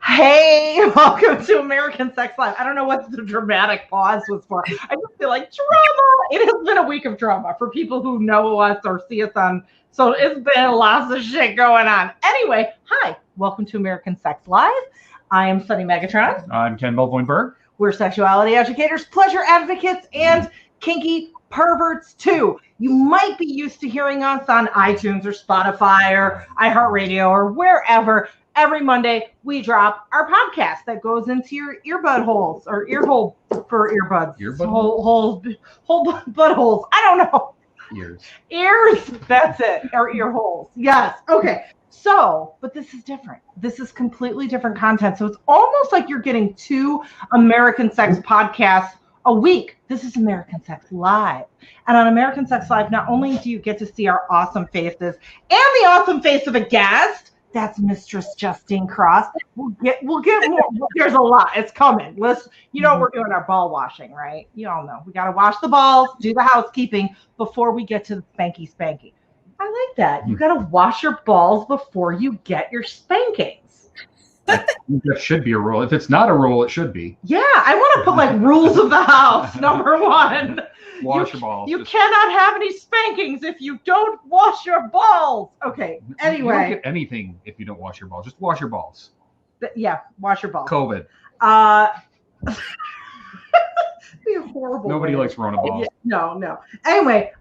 Hey, welcome to American Sex Live. I don't know what the dramatic pause was for. I just feel like drama. It has been a week of drama for people who know us or see us on. So it's been lots of shit going on. Anyway, hi, welcome to American Sex Live. I am Sunny Megatron. I'm Ken Melvoin-Berg. We're sexuality educators, pleasure advocates, and kinky perverts too. You might be used to hearing us on iTunes or Spotify or iHeartRadio or wherever. Every Monday, we drop our podcast that goes into your earbud holes or ear hole for earbuds. Earbud whole buttholes. I don't know. Ears. That's it. Or ear holes. Yes. Okay. So, but this is different. This is completely different content. So it's almost like you're getting 2 American Sex podcasts a week. This is American Sex Live. And on American Sex Live, not only do you get to see our awesome faces and the awesome face of a guest, that's Mistress Justine Cross. We'll get more. There's a lot. It's coming. We're doing our ball washing, right? You all know. We got to wash the balls, do the housekeeping before we get to the spanky. I like that. You got to wash your balls before you get your spankings. That should be a rule. If it's not a rule, it should be. Yeah, I want to put like rules of the house. Number 1. Wash your balls. You cannot have any spankings if you don't wash your balls. Okay, anyway. You don't get anything if you don't wash your balls. Just wash your balls. Yeah, wash your balls. COVID. Be horrible. Nobody likes Rona balls. Yeah, no. Anyway,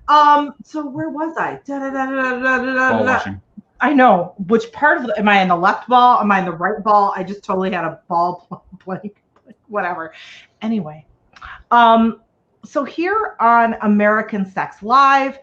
so where was I? Ball washing. I know. Which part of am I in the left ball? Am I in the right ball? I just totally had a ball blank. Whatever. Anyway, so here on American Sex Live,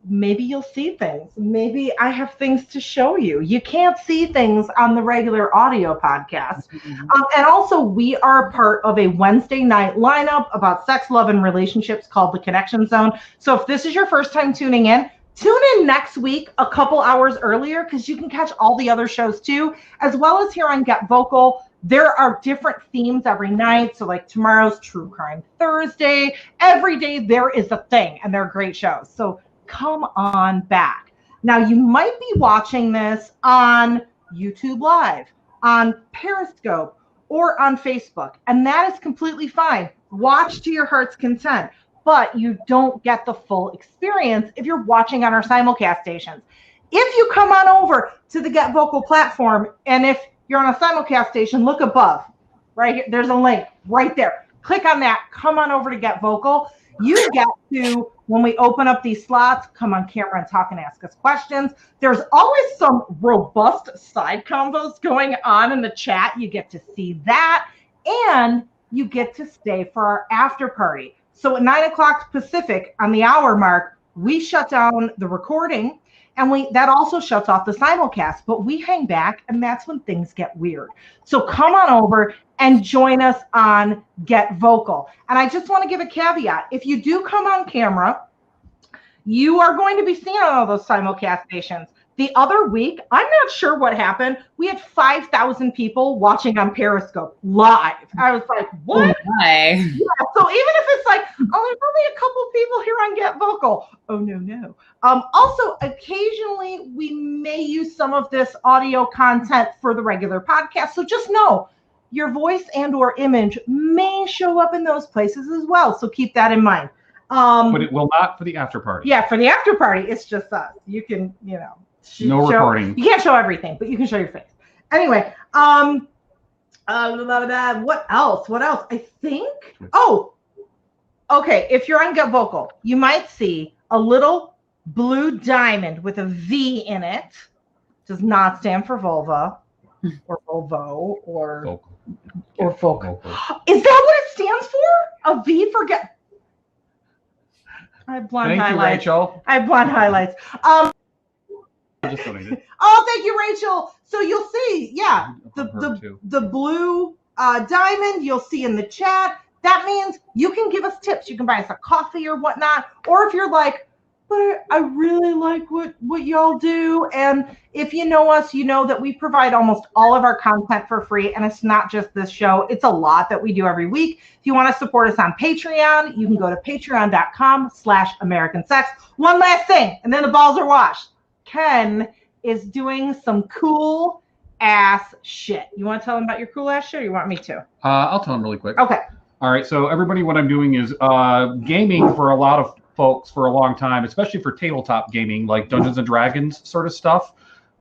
maybe you'll see things. Maybe I have things to show you. You can't see things on the regular audio podcast. And also, we are part of a Wednesday night lineup about sex, love, and relationships called The Connection Zone. So if this is your first time tuning in, tune in next week a couple hours earlier because you can catch all the other shows too, as well as here on Get Vocal. There are different themes every night. So like tomorrow's True Crime Thursday. Every day there is a thing, and they're great shows. So come on back. Now you might be watching this on YouTube Live, on Periscope, or on Facebook, and that is completely fine. Watch to your heart's content, but you don't get the full experience if you're watching on our simulcast stations. If you come on over to the Get Vocal platform, and if you're on a simulcast station, look above, right here. There's a link right there. Click on that. Come on over to Get Vocal. You get to, when we open up these slots, come on camera and talk and ask us questions. There's always some robust side combos going on in the chat. You get to see that, and you get to stay for our after party. So at 9 o'clock Pacific on the hour mark, we shut down the recording. And that also shuts off the simulcast, but we hang back, and that's when things get weird. So come on over and join us on Get Vocal. And I just want to give a caveat. If you do come on camera, you are going to be seen on all those simulcast stations. The other week, I'm not sure what happened. We had 5,000 people watching on Periscope live. I was like, what? Oh my. Yeah, so even if it's like, oh, there's only a couple people here on Get Vocal. Oh, no. Also, occasionally, we may use some of this audio content for the regular podcast. So just know your voice and or image may show up in those places as well. So keep that in mind. But it will not for the after party. Yeah, for the after party, it's just us. You can, no recording. You can't show everything, but you can show your face. Anyway, what else? I think. Oh, okay. If you're on Get Vocal, you might see a little blue diamond with a V in it. Does not stand for vulva or vulvo or focal. Is that what it stands for? A V for get. I have blonde highlights. Thank you, Rachel. I have blonde highlights. Oh, thank you, Rachel. So you'll see, yeah, the blue diamond you'll see in the chat. That means you can give us tips. You can buy us a coffee or whatnot. Or if you're like, but I really like what y'all do. And if you know us, you know that we provide almost all of our content for free. And it's not just this show. It's a lot that we do every week. If you want to support us on Patreon, you can go to patreon.com/AmericanSex. One last thing, and then the balls are washed. Ken is doing some cool ass shit. You want to tell them about your cool ass shit, or you want me to? I'll tell them really quick. Okay. All right. So everybody, what I'm doing is gaming for a lot of folks for a long time, especially for tabletop gaming, like Dungeons and Dragons sort of stuff,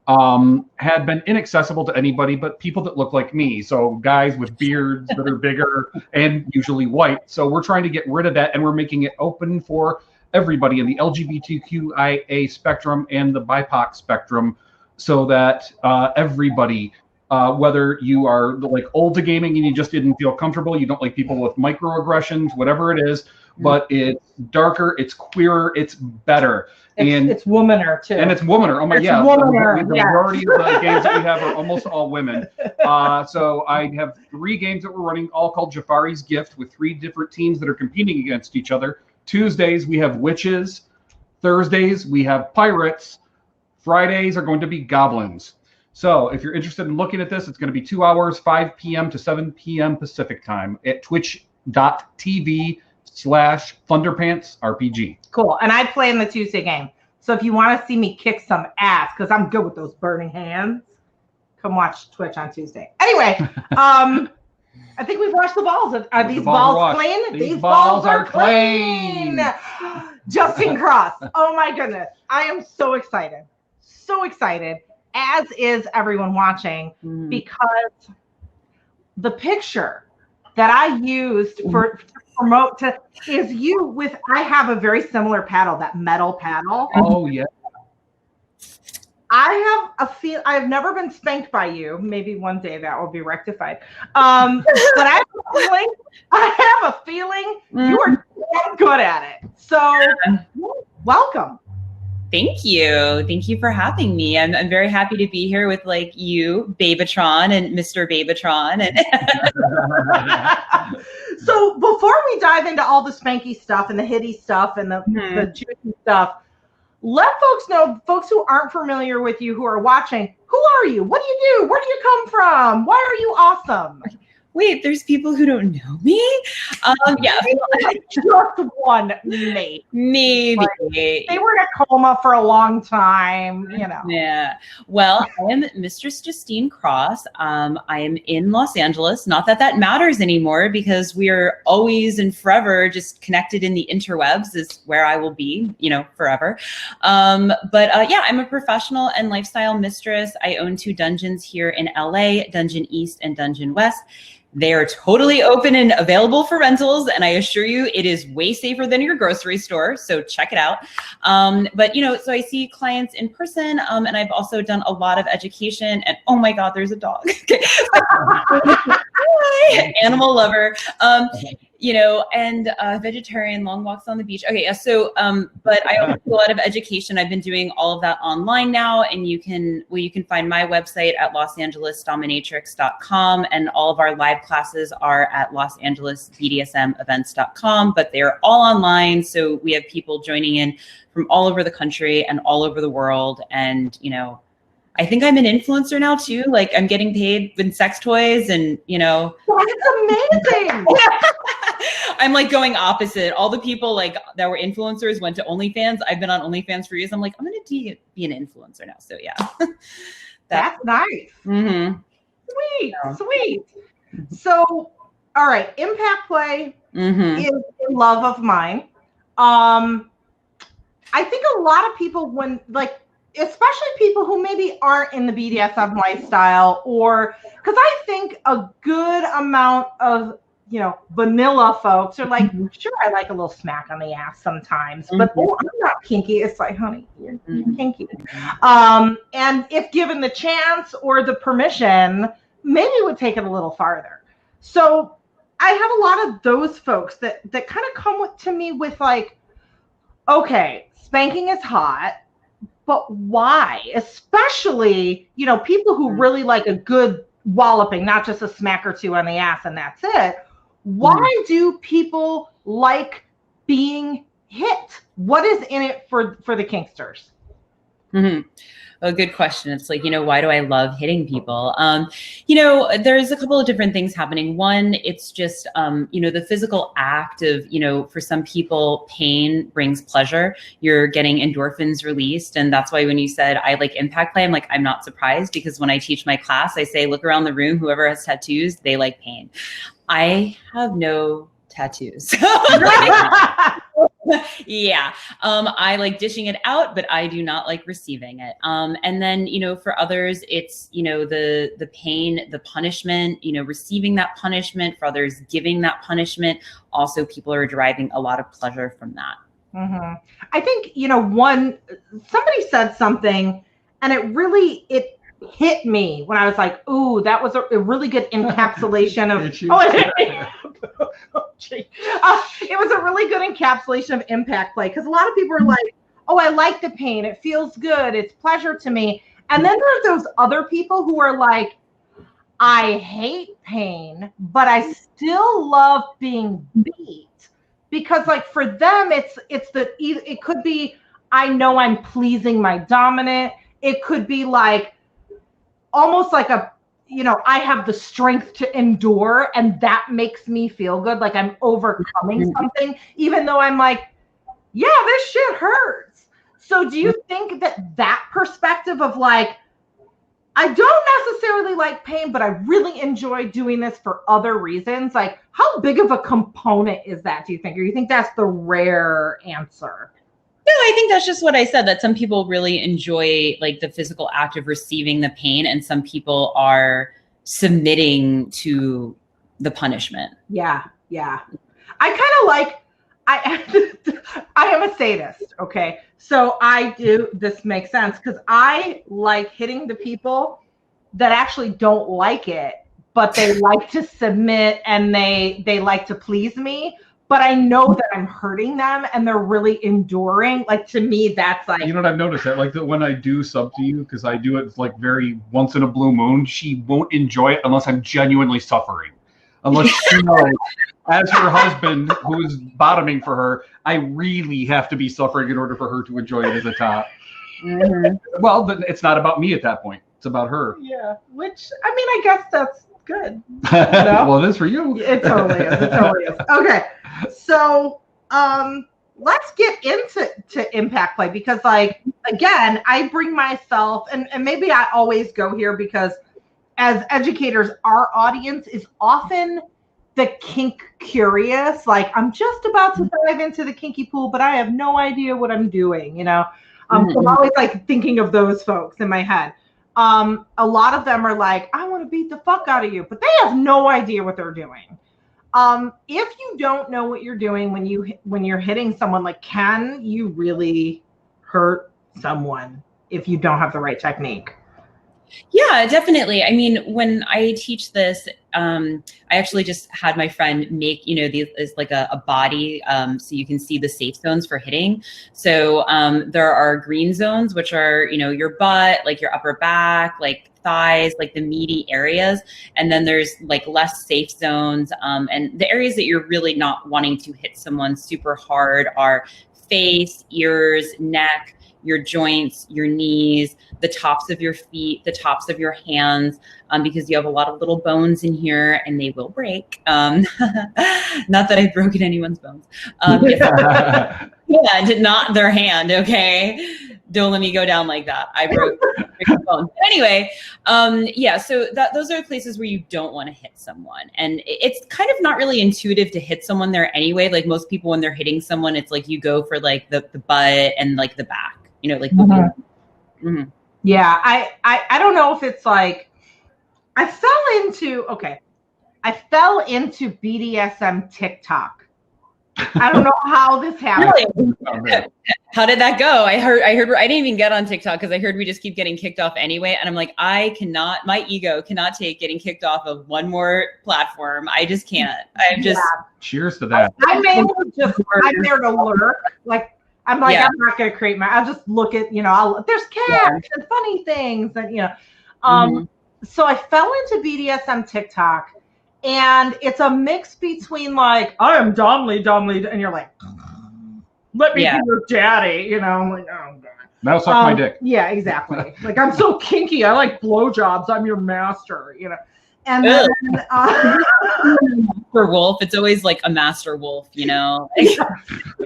had been inaccessible to anybody but people that look like me. So guys with beards that are bigger and usually white. So we're trying to get rid of that, and we're making it open for everybody in the LGBTQIA spectrum and the BIPOC spectrum, so that everybody, whether you are like old to gaming and you just didn't feel comfortable, you don't like people with microaggressions, whatever it is, but it's darker, it's queerer, it's better. It's womaner too. And it's womaner. Oh my, it's yeah. Womaner, The majority of the games that we have are almost all women. So I have 3 games that we're running, all called Jafari's Gift, with 3 different teams that are competing against each other. Tuesdays, we have witches. Thursdays, we have pirates. Fridays are going to be goblins. So if you're interested in looking at this, it's going to be 2 hours, 5 p.m. to 7 p.m. Pacific time at twitch.tv/ThunderPantsRPG. Cool. And I play in the Tuesday game. So if you want to see me kick some ass, because I'm good with those burning hands, come watch Twitch on Tuesday. Anyway, I think we've washed the balls. Are these balls clean? These balls are clean. Justine Cross. Oh my goodness. I am so excited. So excited, as is everyone watching, because the picture that I used to promote is you with, I have a very similar paddle, that metal paddle. Oh yeah. I have never been spanked by you. Maybe one day that will be rectified. But I have a feeling you are damn good at it. So welcome. Thank you. Thank you for having me. I'm very happy to be here with like you, Babatron, and Mr. Babatron. And so before we dive into all the spanky stuff and the hitty stuff and the juicy stuff, let folks know, folks who aren't familiar with you, who are watching, who are you? What do you do? Where do you come from? Why are you awesome? Wait, there's people who don't know me? Yeah. Just one, maybe. Maybe. Like, they were in a coma for a long time, you know. Yeah. Well, I am Mistress Justine Cross. I am in Los Angeles. Not that that matters anymore, because we are always and forever just connected in the interwebs is where I will be, you know, forever. But yeah, I'm a professional and lifestyle mistress. I own 2 dungeons here in LA, Dungeon East and Dungeon West. They are totally open and available for rentals, and I assure you it is way safer than your grocery store, so check it out. But, you know, so I see clients in person, and I've also done a lot of education, and oh my God, there's a dog. Animal lover. You know, and vegetarian, long walks on the beach. Okay, yeah, so, but I also do a lot of education. I've been doing all of that online now, and you can find my website at losangelesdominatrix.com, and all of our live classes are at losangelesbdsmevents.com, but they're all online, so we have people joining in from all over the country and all over the world, and, you know, I think I'm an influencer now too. Like I'm getting paid with sex toys and, you know. That's amazing. I'm like going opposite. All the people like that were influencers went to OnlyFans. I've been on OnlyFans for years. I'm like, I'm going to be an influencer now. So yeah. That's nice. Mm-hmm. Sweet, sweet. So, all right. Impact play is a love of mine. I think a lot of people especially people who maybe aren't in the BDSM lifestyle, or because I think a good amount of, you know, vanilla folks are like, sure, I like a little smack on the ass sometimes, but I'm not kinky. It's like, honey, you're kinky. And if given the chance or the permission, maybe would take it a little farther. So I have a lot of those folks that kind of come to me with like, okay, spanking is hot. But why? Especially, you know, people who really like a good walloping, not just a smack or 2 on the ass and that's it. Why do people like being hit? What is in it for the kinksters? Mm-hmm. A good question. It's like, why do I love hitting people? There's a couple of different things happening. One, it's just, the physical act of, for some people, pain brings pleasure. You're getting endorphins released. And that's why when you said I like impact play, I'm like, I'm not surprised, because when I teach my class, I say, look around the room, whoever has tattoos, they like pain. I have no tattoos. Yeah. I like dishing it out, but I do not like receiving it. And then, for others, it's, the pain, the punishment, receiving that punishment, for others, giving that punishment. Also, people are deriving a lot of pleasure from that. Mm-hmm. I think, somebody said something and it hit me when I was like, ooh, that was a really good encapsulation of, it was a really good encapsulation of impact play. Because a lot of people are like, oh, I like the pain. It feels good. It's pleasure to me. And then there are those other people who are like, I hate pain, but I still love being beat. Because like for them, it could be, I know I'm pleasing my dominant. It could be like, almost like I have the strength to endure, and that makes me feel good. Like I'm overcoming something, even though I'm like, yeah, this shit hurts. So do you think that perspective of like, I don't necessarily like pain, but I really enjoy doing this for other reasons, like how big of a component is that, do you think? Or you think that's the rare answer? No, I think that's just what I said, that some people really enjoy like the physical act of receiving the pain, and some people are submitting to the punishment. Yeah. I kind of like, I am a sadist, okay? So this makes sense, because I like hitting the people that actually don't like it, but they like to submit and they like to please me. But I know that I'm hurting them and they're really enduring. Like to me, that's like, you know what I've noticed, that like that when I do sub to you, because I do it like very once in a blue moon, she won't enjoy it unless I'm genuinely suffering. Unless she knows, as her husband who is bottoming for her, I really have to be suffering in order for her to enjoy it as a top. Mm-hmm. Well, but it's not about me at that point. It's about her. Yeah, which I mean, I guess that's good. Well, it is for you. It totally is. Okay. So let's get into impact play, because like, again, I bring myself, and maybe I always go here because as educators, our audience is often the kink curious. Like I'm just about to dive into the kinky pool, but I have no idea what I'm doing, So I'm always like thinking of those folks in my head. A lot of them are like, I want to beat the fuck out of you, but they have no idea what they're doing. If you don't know what you're doing when you're hitting someone, like, can you really hurt someone if you don't have the right technique? Yeah, definitely. I mean, when I teach this, I actually just had my friend make, these like a body, so you can see the safe zones for hitting. So there are green zones, which are, your butt, like your upper back, like thighs, like the meaty areas. And then there's like less safe zones. And the areas that you're really not wanting to hit someone super hard are face, ears, neck, your joints, your knees, the tops of your feet, the tops of your hands, because you have a lot of little bones in here and they will break. Not that I've broken anyone's bones. Yeah, not their hand, okay? Don't let me go down like that. I broke bones. But anyway, yeah, so those are places where you don't want to hit someone. And it's kind of not really intuitive to hit someone there anyway. Like most people, when they're hitting someone, it's like you go for like the butt and like the back. Like mm-hmm. Yeah, I don't know if it's like I fell into BDSM TikTok. I don't know how this happened. Really? How did that go? I heard I didn't even get on TikTok because I heard we just keep getting kicked off anyway. And I'm like, my ego cannot take getting kicked off of one more platform. I just can't. Cheers to that. I'm there to lurk. Like I'm like, I'm not going to create I'll just look at, there's cats and funny things and, so I fell into BDSM TikTok, and it's a mix between like, I am Domly, and you're like, let me be your daddy, I'm like, oh God. Now suck my dick. Yeah, exactly. Like, I'm so kinky. I like blowjobs. I'm your master, you know. And then, for wolf, it's always like a master wolf, you know.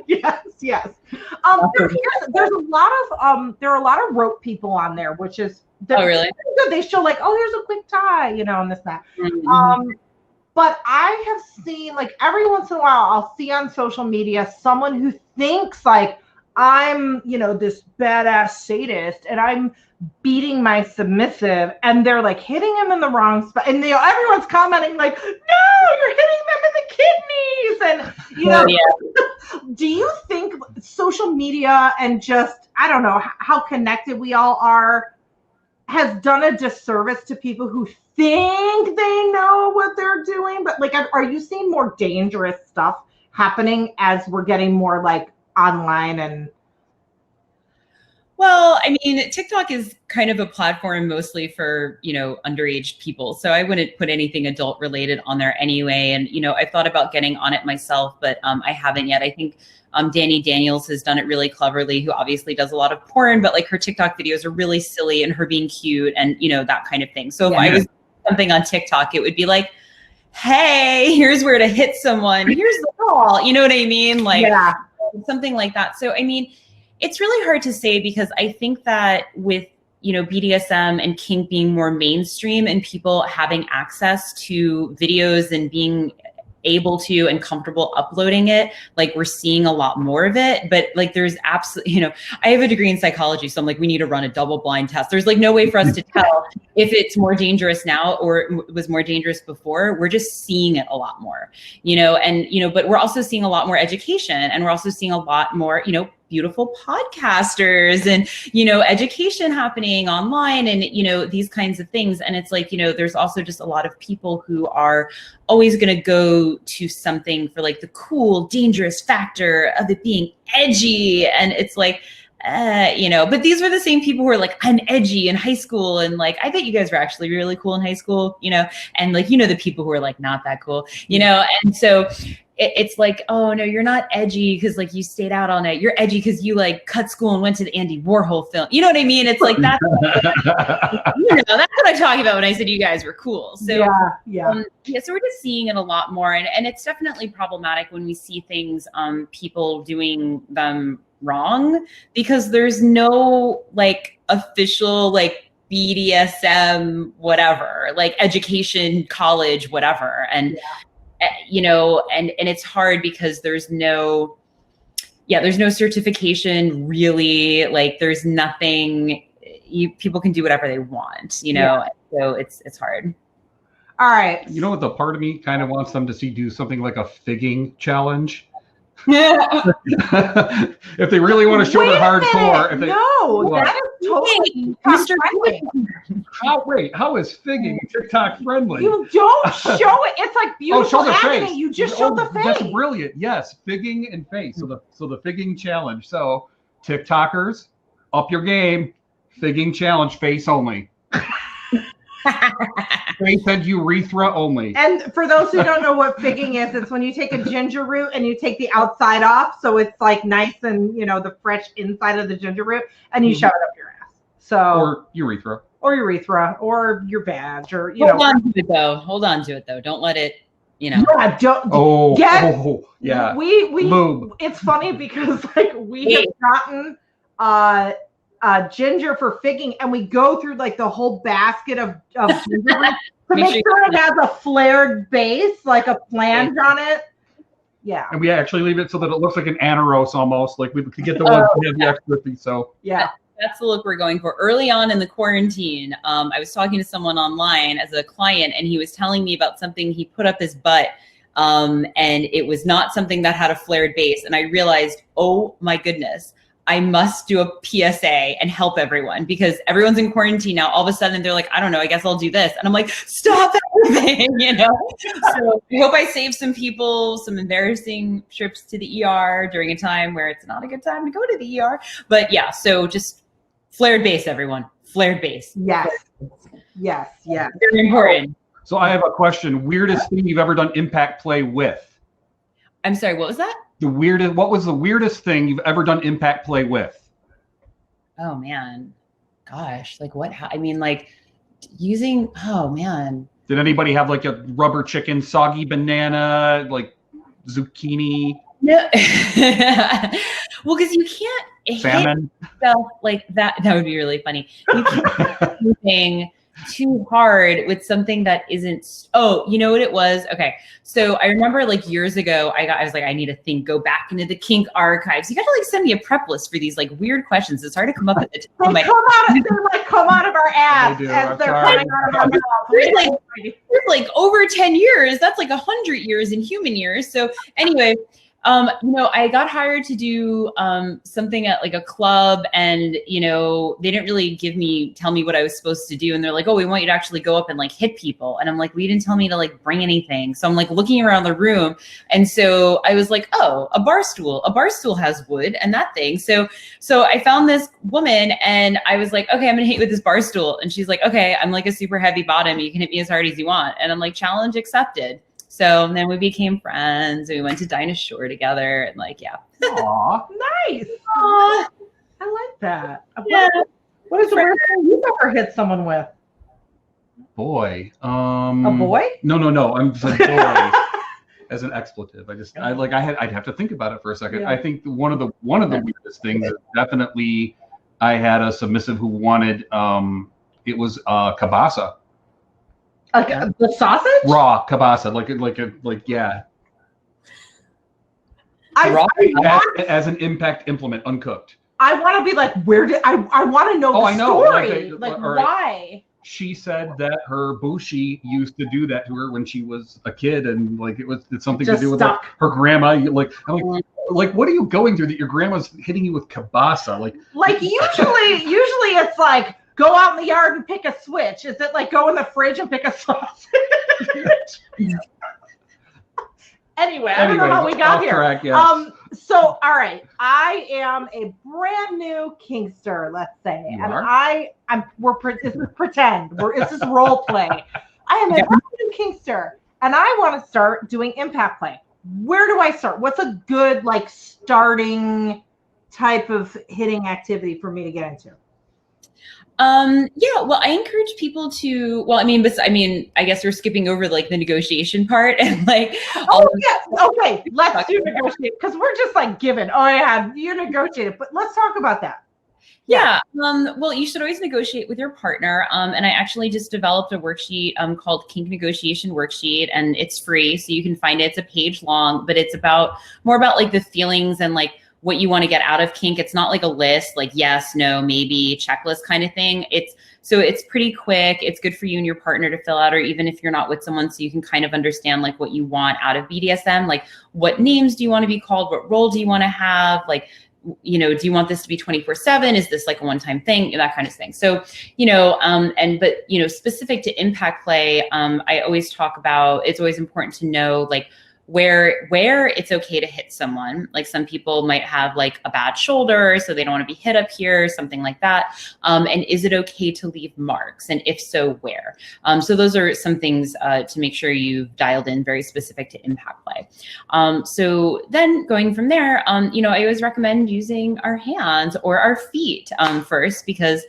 Yes. There's a lot of there are a lot of rope people on there, which is really good. They show like, oh, here's a quick tie, you know, and this that. But I have seen, like, every once in a while, I'll see on social media someone who thinks like I'm, you know, this badass sadist and I'm beating my submissive, and they're like hitting him in the wrong spot, and everyone's commenting like, no, you're hitting them in the kidneys, and you know. Do you think social media and just, I don't know, how connected we all are has done a disservice to people who think they know what they're doing? But like, are you seeing more dangerous stuff happening as we're getting more like online? And well, I mean, TikTok is kind of a platform mostly for, you know, underage people. So I wouldn't put anything adult related on there anyway. And, you know, I thought about getting on it myself, but I haven't yet. I think Danny Daniels has done it really cleverly, who obviously does a lot of porn, but like her TikTok videos are really silly and her being cute and, you know, that kind of thing. So if I was something on TikTok, it would be like, hey, here's where to hit someone. Here's the ball. You know what I mean? Like something like that. So, I mean, it's really hard to say because I think that with, you know, BDSM and kink being more mainstream and people having access to videos and being able to and comfortable uploading it, like we're seeing a lot more of it. But like there's absolutely, you know, I have a degree in psychology, so I'm like, we need to run a double blind test. There's like no way for us to tell if it's more dangerous now or it was more dangerous before. We're just seeing it a lot more, you know, and, you know, but we're also seeing a lot more education, and we're also seeing a lot more, you know, beautiful podcasters and, you know, education happening online and, you know, these kinds of things. And it's like, you know, there's also just a lot of people who are always going to go to something for like the cool, dangerous factor of it being edgy. And it's like, you know, but these were the same people who were like, I'm edgy in high school. And like, I bet you guys were actually really cool in high school, you know, and like, you know, the people who are like, not that cool, you know? And so it's like, oh no, you're not edgy because like you stayed out all night. You're edgy because you like cut school and went to the Andy Warhol film. You know what I mean? It's like that's you know, that's what I'm talking about when I said you guys were cool. So so we're just seeing it a lot more, and it's definitely problematic when we see things people doing them wrong, because there's no like official like BDSM whatever, like education, college, whatever, and you know, and it's hard because there's no certification really, like there's nothing, people can do whatever they want, you know, so it's hard. All right. You know what, the part of me kind of wants them to do something like a figging challenge. If they really want to show their hardcore, that is totally Mr. How is figging TikTok friendly? You don't show it. It's like beautiful agony. Face. You just show the face. That's brilliant. Yes, figging and face. So the figging challenge. So TikTokers, up your game. Figging challenge, face only. Face and urethra only. And for those who don't know what figging is, it's when you take a ginger root and you take the outside off, so it's like nice and, you know, the fresh inside of the ginger root, and you shove it up your ass. So or urethra or your vag, or hold on to it though. Don't let it, you know. Yeah, we Lube. It's funny because like we have gotten ginger for figging, and we go through like the whole basket of ginger root to make sure it has a flared base, like a flange on it. Yeah. And we actually leave it so that it looks like an anaros almost, like we could get the ones that have the extra piece. So that's the look we're going for. Early on in the quarantine, I was talking to someone online as a client, and he was telling me about something he put up his butt, and it was not something that had a flared base. And I realized, oh my goodness, I must do a PSA and help everyone, because everyone's in quarantine now. All of a sudden they're like, I don't know, I guess I'll do this. And I'm like, stop everything, you know? So I hope I save some people some embarrassing trips to the ER during a time where it's not a good time to go to the ER. But yeah, so just flared base, everyone. Flared base. Yes. Very important. So I have a question. Weirdest thing you've ever done impact play with? I'm sorry, what was that? What was the weirdest thing you've ever done impact play with? oh man, gosh, like what, I mean, like using, oh man. Did anybody have like a rubber chicken, soggy banana, like zucchini? No. Well, because you can't Salmon? hit stuff like that. That would be really funny. You can't hit anything too hard with something that isn't. Oh, you know what it was? Okay. So I remember like years ago, I was like, I need to go back into the kink archives. You got to like send me a prep list for these like weird questions. It's hard to come up with it. They come out of our ass as they're coming out of our mouth. There's like over 10 years. That's like 100 years in human years. So anyway, you know, I got hired to do something at like a club, and you know, they didn't really tell me what I was supposed to do, and they're like, "Oh, we want you to actually go up and like hit people," and I'm like, "Well, you didn't tell me to like bring anything." So I'm like looking around the room, and so I was like, "Oh, a bar stool. A bar stool has wood and that thing." So I found this woman, and I was like, "Okay, I'm gonna hit you with this bar stool," and she's like, "Okay, I'm like a super heavy bottom. You can hit me as hard as you want," and I'm like, "Challenge accepted." So then we became friends. We went to Dinah Shore together, and like, yeah. Aw. Nice. Aw. I like that. Yeah. What is the worst thing you've ever hit someone with? Boy. A boy? No. I'm just like boy as an expletive. I'd have to think about it for a second. Yeah. I think one of the weirdest things is definitely I had a submissive who wanted it was kielbasa. Like the sausage? Raw kielbasa, like yeah. As an impact implement, uncooked. I want to be like, where did I want to know the story? Like why? She said that her bushi used to do that to her when she was a kid, and like it's something to do with like, her grandma. Like, I'm like, what are you going through that your grandma's hitting you with kielbasa? Like usually it's like, go out in the yard and pick a switch. Is it like go in the fridge and pick a sausage? Anyway, I don't know how we got here. Track, yes. So, all right, I am a brand new kinkster, let's say, this is pretend. This is role play. I am a brand new kinkster, and I want to start doing impact play. Where do I start? What's a good like starting type of hitting activity for me to get into? Yeah, well, I encourage people to, I guess we're skipping over like the negotiation part and like, okay, let's do negotiate because we're just like given, oh yeah, you negotiated, but let's talk about that. Yeah. Well, you should always negotiate with your partner. And I actually just developed a worksheet called Kink Negotiation Worksheet, and it's free. So you can find it. It's a page long, but it's more about like the feelings and like what you want to get out of kink. It's not like a list, like yes, no, maybe, checklist kind of thing. It's pretty quick. It's good for you and your partner to fill out, or even if you're not with someone, so you can kind of understand like what you want out of BDSM, like what names do you want to be called? What role do you want to have? Like, you know, do you want this to be 24/7? Is this like a one-time thing? That kind of thing. So, you know, but you know, specific to impact play, I always talk about, it's always important to know like where it's okay to hit someone. Like some people might have like a bad shoulder, so they don't want to be hit up here, something like that. And is it okay to leave marks? And if so, where? So those are some things to make sure you've dialed in very specific to impact play. So then going from there, you know, I always recommend using our hands or our feet first, because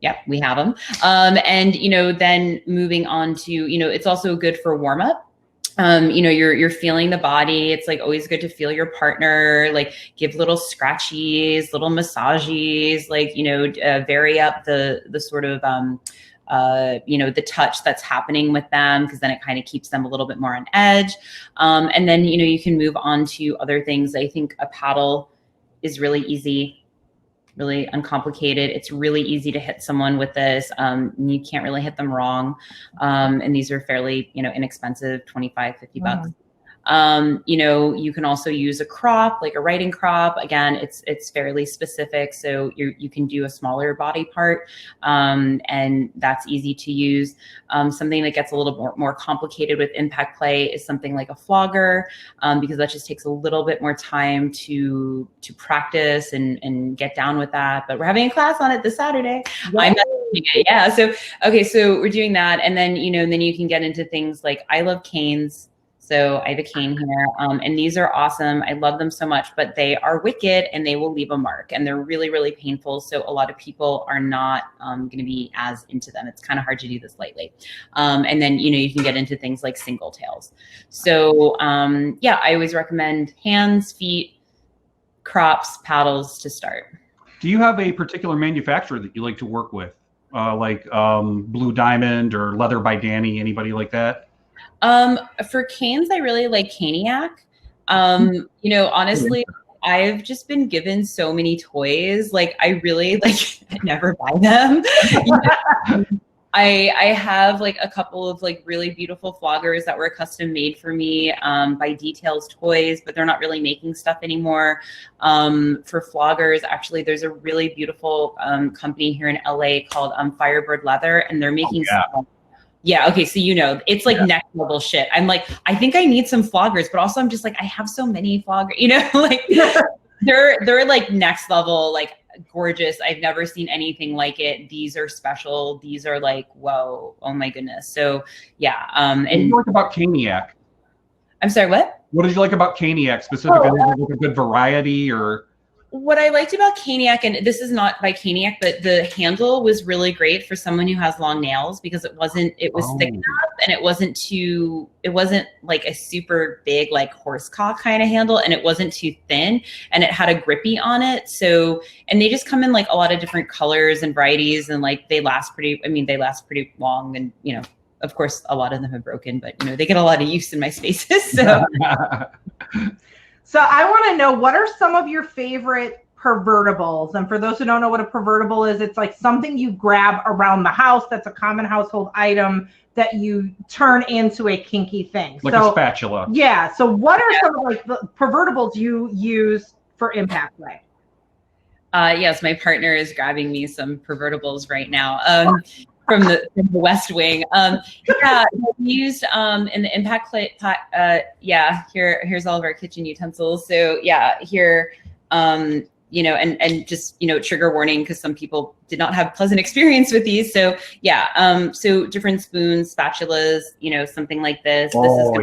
yeah, we have them. And, you know, then moving on to, you know, it's also good for warm up. You know, you're feeling the body. It's like always good to feel your partner, like give little scratchies, little massages, like, you know, vary up the sort of, you know, the touch that's happening with them, because then it kind of keeps them a little bit more on edge. And then, you know, you can move on to other things. I think a paddle is really easy, really uncomplicated. It's really easy to hit someone with this. You can't really hit them wrong. And these are fairly, you know, inexpensive, 25, 50 bucks. You know, you can also use a crop, like a riding crop. Again, it's fairly specific. So you can do a smaller body part, and that's easy to use. Something that gets a little more complicated with impact play is something like a flogger, because that just takes a little bit more time to practice and get down with that. But we're having a class on it this Saturday. Yeah. So, okay. So we're doing that. And then, you know, and then you can get into things like, I love canes. So I have a cane here, and these are awesome. I love them so much, but they are wicked and they will leave a mark, and they're really, really painful. So a lot of people are not going to be as into them. It's kind of hard to do this lightly. And then, you can get into things like single tails. So yeah, I always recommend hands, feet, crops, paddles to start. Do you have a particular manufacturer that you like to work with? Like Blue Diamond or Leather by Danny, anybody like that? For canes, I really like Caniac. Honestly, I've just been given so many toys. Like, I really never buy them. I have like a couple of like really beautiful floggers that were custom made for me by Details Toys, but they're not really making stuff anymore. For floggers, actually, there's a really beautiful company here in LA called Firebird Leather, and they're making stuff. Yeah. Okay. So, it's like next level shit. I'm like, I think I need some floggers, but also I'm just like, I have so many floggers, they're like next level, like gorgeous. I've never seen anything like it. These are special. These are like, whoa, oh my goodness. So yeah. What do you like about Caniac? I'm sorry, what? What did you like about Caniac specifically? Like a good variety or? What I liked about Caniac, and this is not by Caniac, but the handle was really great for someone who has long nails because it was thick enough, and it wasn't like a super big like horsecock kind of handle, and it wasn't too thin, and it had a grippy on it. So, and they just come in like a lot of different colors and varieties, and like they last pretty long, and of course a lot of them have broken, but they get a lot of use in my spaces. So. So I want to know, what are some of your favorite pervertibles? And for those who don't know what a pervertible is, it's like something you grab around the house that's a common household item that you turn into a kinky thing. Like a spatula. Yeah. So what are some of like the pervertibles you use for impact play? Yes, my partner is grabbing me some pervertibles right now. From the West Wing. We used in the impact play. Here's all of our kitchen utensils. So yeah, here, and just trigger warning because some people did not have pleasant experience with these. So yeah, so different spoons, spatulas, something like this. Oh,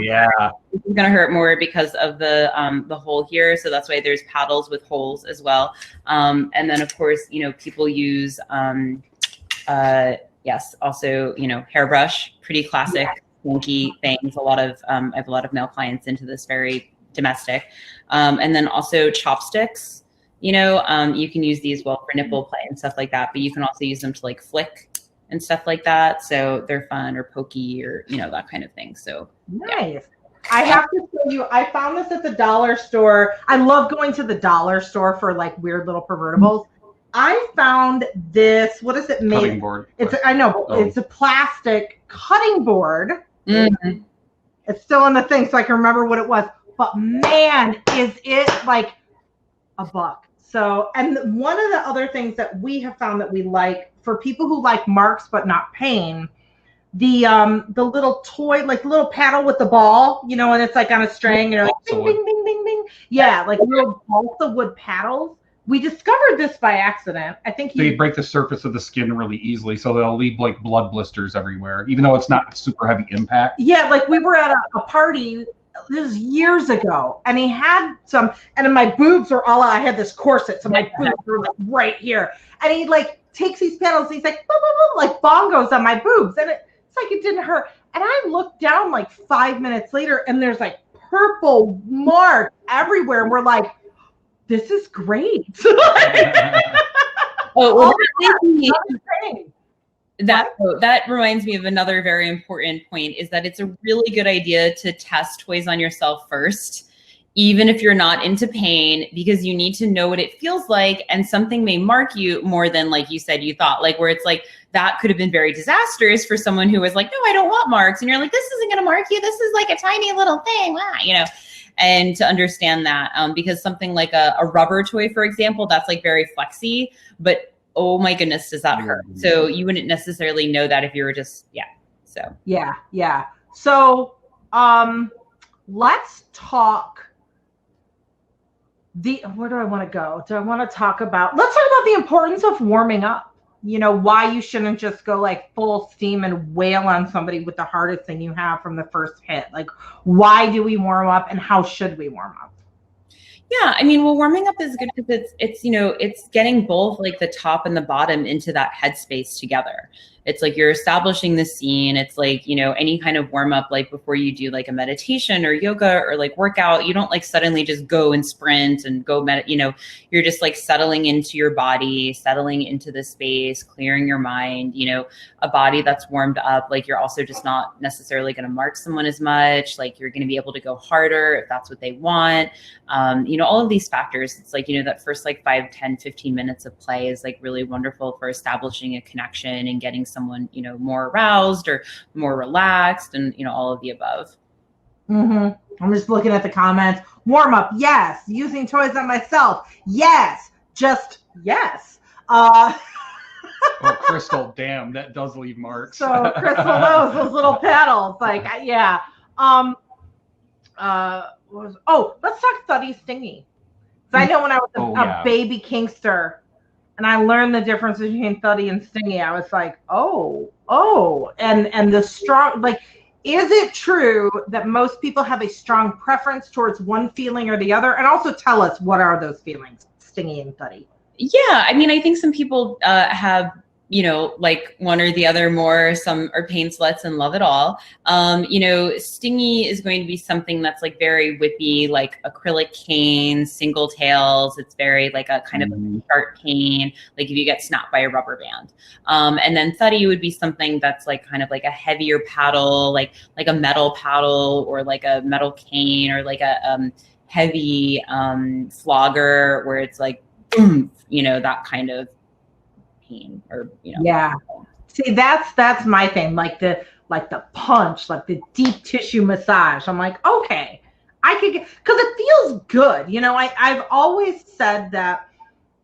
this is gonna hurt more because of the hole here. So that's why there's paddles with holes as well. And then of course, people use yes, also, hairbrush, pretty classic, funky things. I have a lot of male clients into this, very domestic. And then also chopsticks, you can use these for nipple play and stuff like that, but you can also use them to like flick and stuff like that. So they're fun, or pokey, or, that kind of thing. So nice. Yeah. I have to tell you, I found this at the dollar store. I love going to the dollar store for like weird little pervertibles. I found this. What is it made? Cutting board. It's it's a plastic cutting board. Mm-hmm. It's still in the thing, so I can remember what it was. But man, is it like $1. So, and one of the other things that we have found that we like for people who like marks but not pain, the little toy, like the little paddle with the ball, and it's like on a string, like ding, ding, ding, ding, ding. Yeah, like little balsa wood paddles. We discovered this by accident. I think they break the surface of the skin really easily, so they'll leave like blood blisters everywhere, even though it's not super heavy impact. Yeah, like we were at a party, this was years ago, and he had some, and my boobs were all out. I had this corset, so my boobs were like right here. And he like takes these paddles, and he's like, boom, boom, boom, like bongos on my boobs, and it's like it didn't hurt. And I looked down like 5 minutes later, and there's like purple marks everywhere, and we're like, this is great. That reminds me of another very important point, is that it's a really good idea to test toys on yourself first, even if you're not into pain, because you need to know what it feels like, and something may mark you more than, like you said, you thought, like where it's like that could have been very disastrous for someone who was like, no, I don't want marks. And you're like, this isn't going to mark you. This is like a tiny little thing, And to understand that, because something like a rubber toy, for example, that's like very flexy, but oh my goodness, does that hurt? So you wouldn't necessarily know that if you were just, So yeah. So let's talk. Where do I want to go? Let's talk about the importance of warming up. why you shouldn't just go like full steam and wail on somebody with the hardest thing you have from the first hit. Like, why do we warm up and how should we warm up? Yeah, I mean, well, warming up is good because it's getting both like the top and the bottom into that headspace together. It's like you're establishing the scene. It's like, any kind of warm up, like before you do like a meditation or yoga or like workout, you don't like suddenly just go and sprint and go you're just like settling into your body, settling into the space, clearing your mind, a body that's warmed up. Like you're also just not necessarily going to mark someone as much. Like you're going to be able to go harder if that's what they want. All of these factors, it's like, that first like 5, 10, 15 minutes of play is like really wonderful for establishing a connection and getting someone, more aroused or more relaxed and, all of the above. I'm just looking at the comments. Warm up. Yes. Using toys on myself. Yes. Just yes. Oh, Crystal, damn, that does leave marks. So Crystal knows those little paddles. Like, yeah. Let's talk thuddy stingy. So I know when I was a baby kinkster and I learned the difference between thuddy and stingy, I was like, and the strong, like, is it true that most people have a strong preference towards one feeling or the other? And also tell us, what are those feelings, stingy and thuddy? Yeah, I mean, I think some people have, like one or the other more. Some are pain sluts and love it all. Stingy is going to be something that's like very whippy, like acrylic cane, single tails. It's very like a kind of a sharp pain, like if you get snapped by a rubber band. And then thuddy would be something that's like kind of like a heavier paddle, like a metal paddle or like a metal cane or like a heavy flogger where it's like, that kind of pain or yeah. See, that's my thing, like the punch, like the deep tissue massage. I'm like, okay, I could get, because it feels good. I've always said that,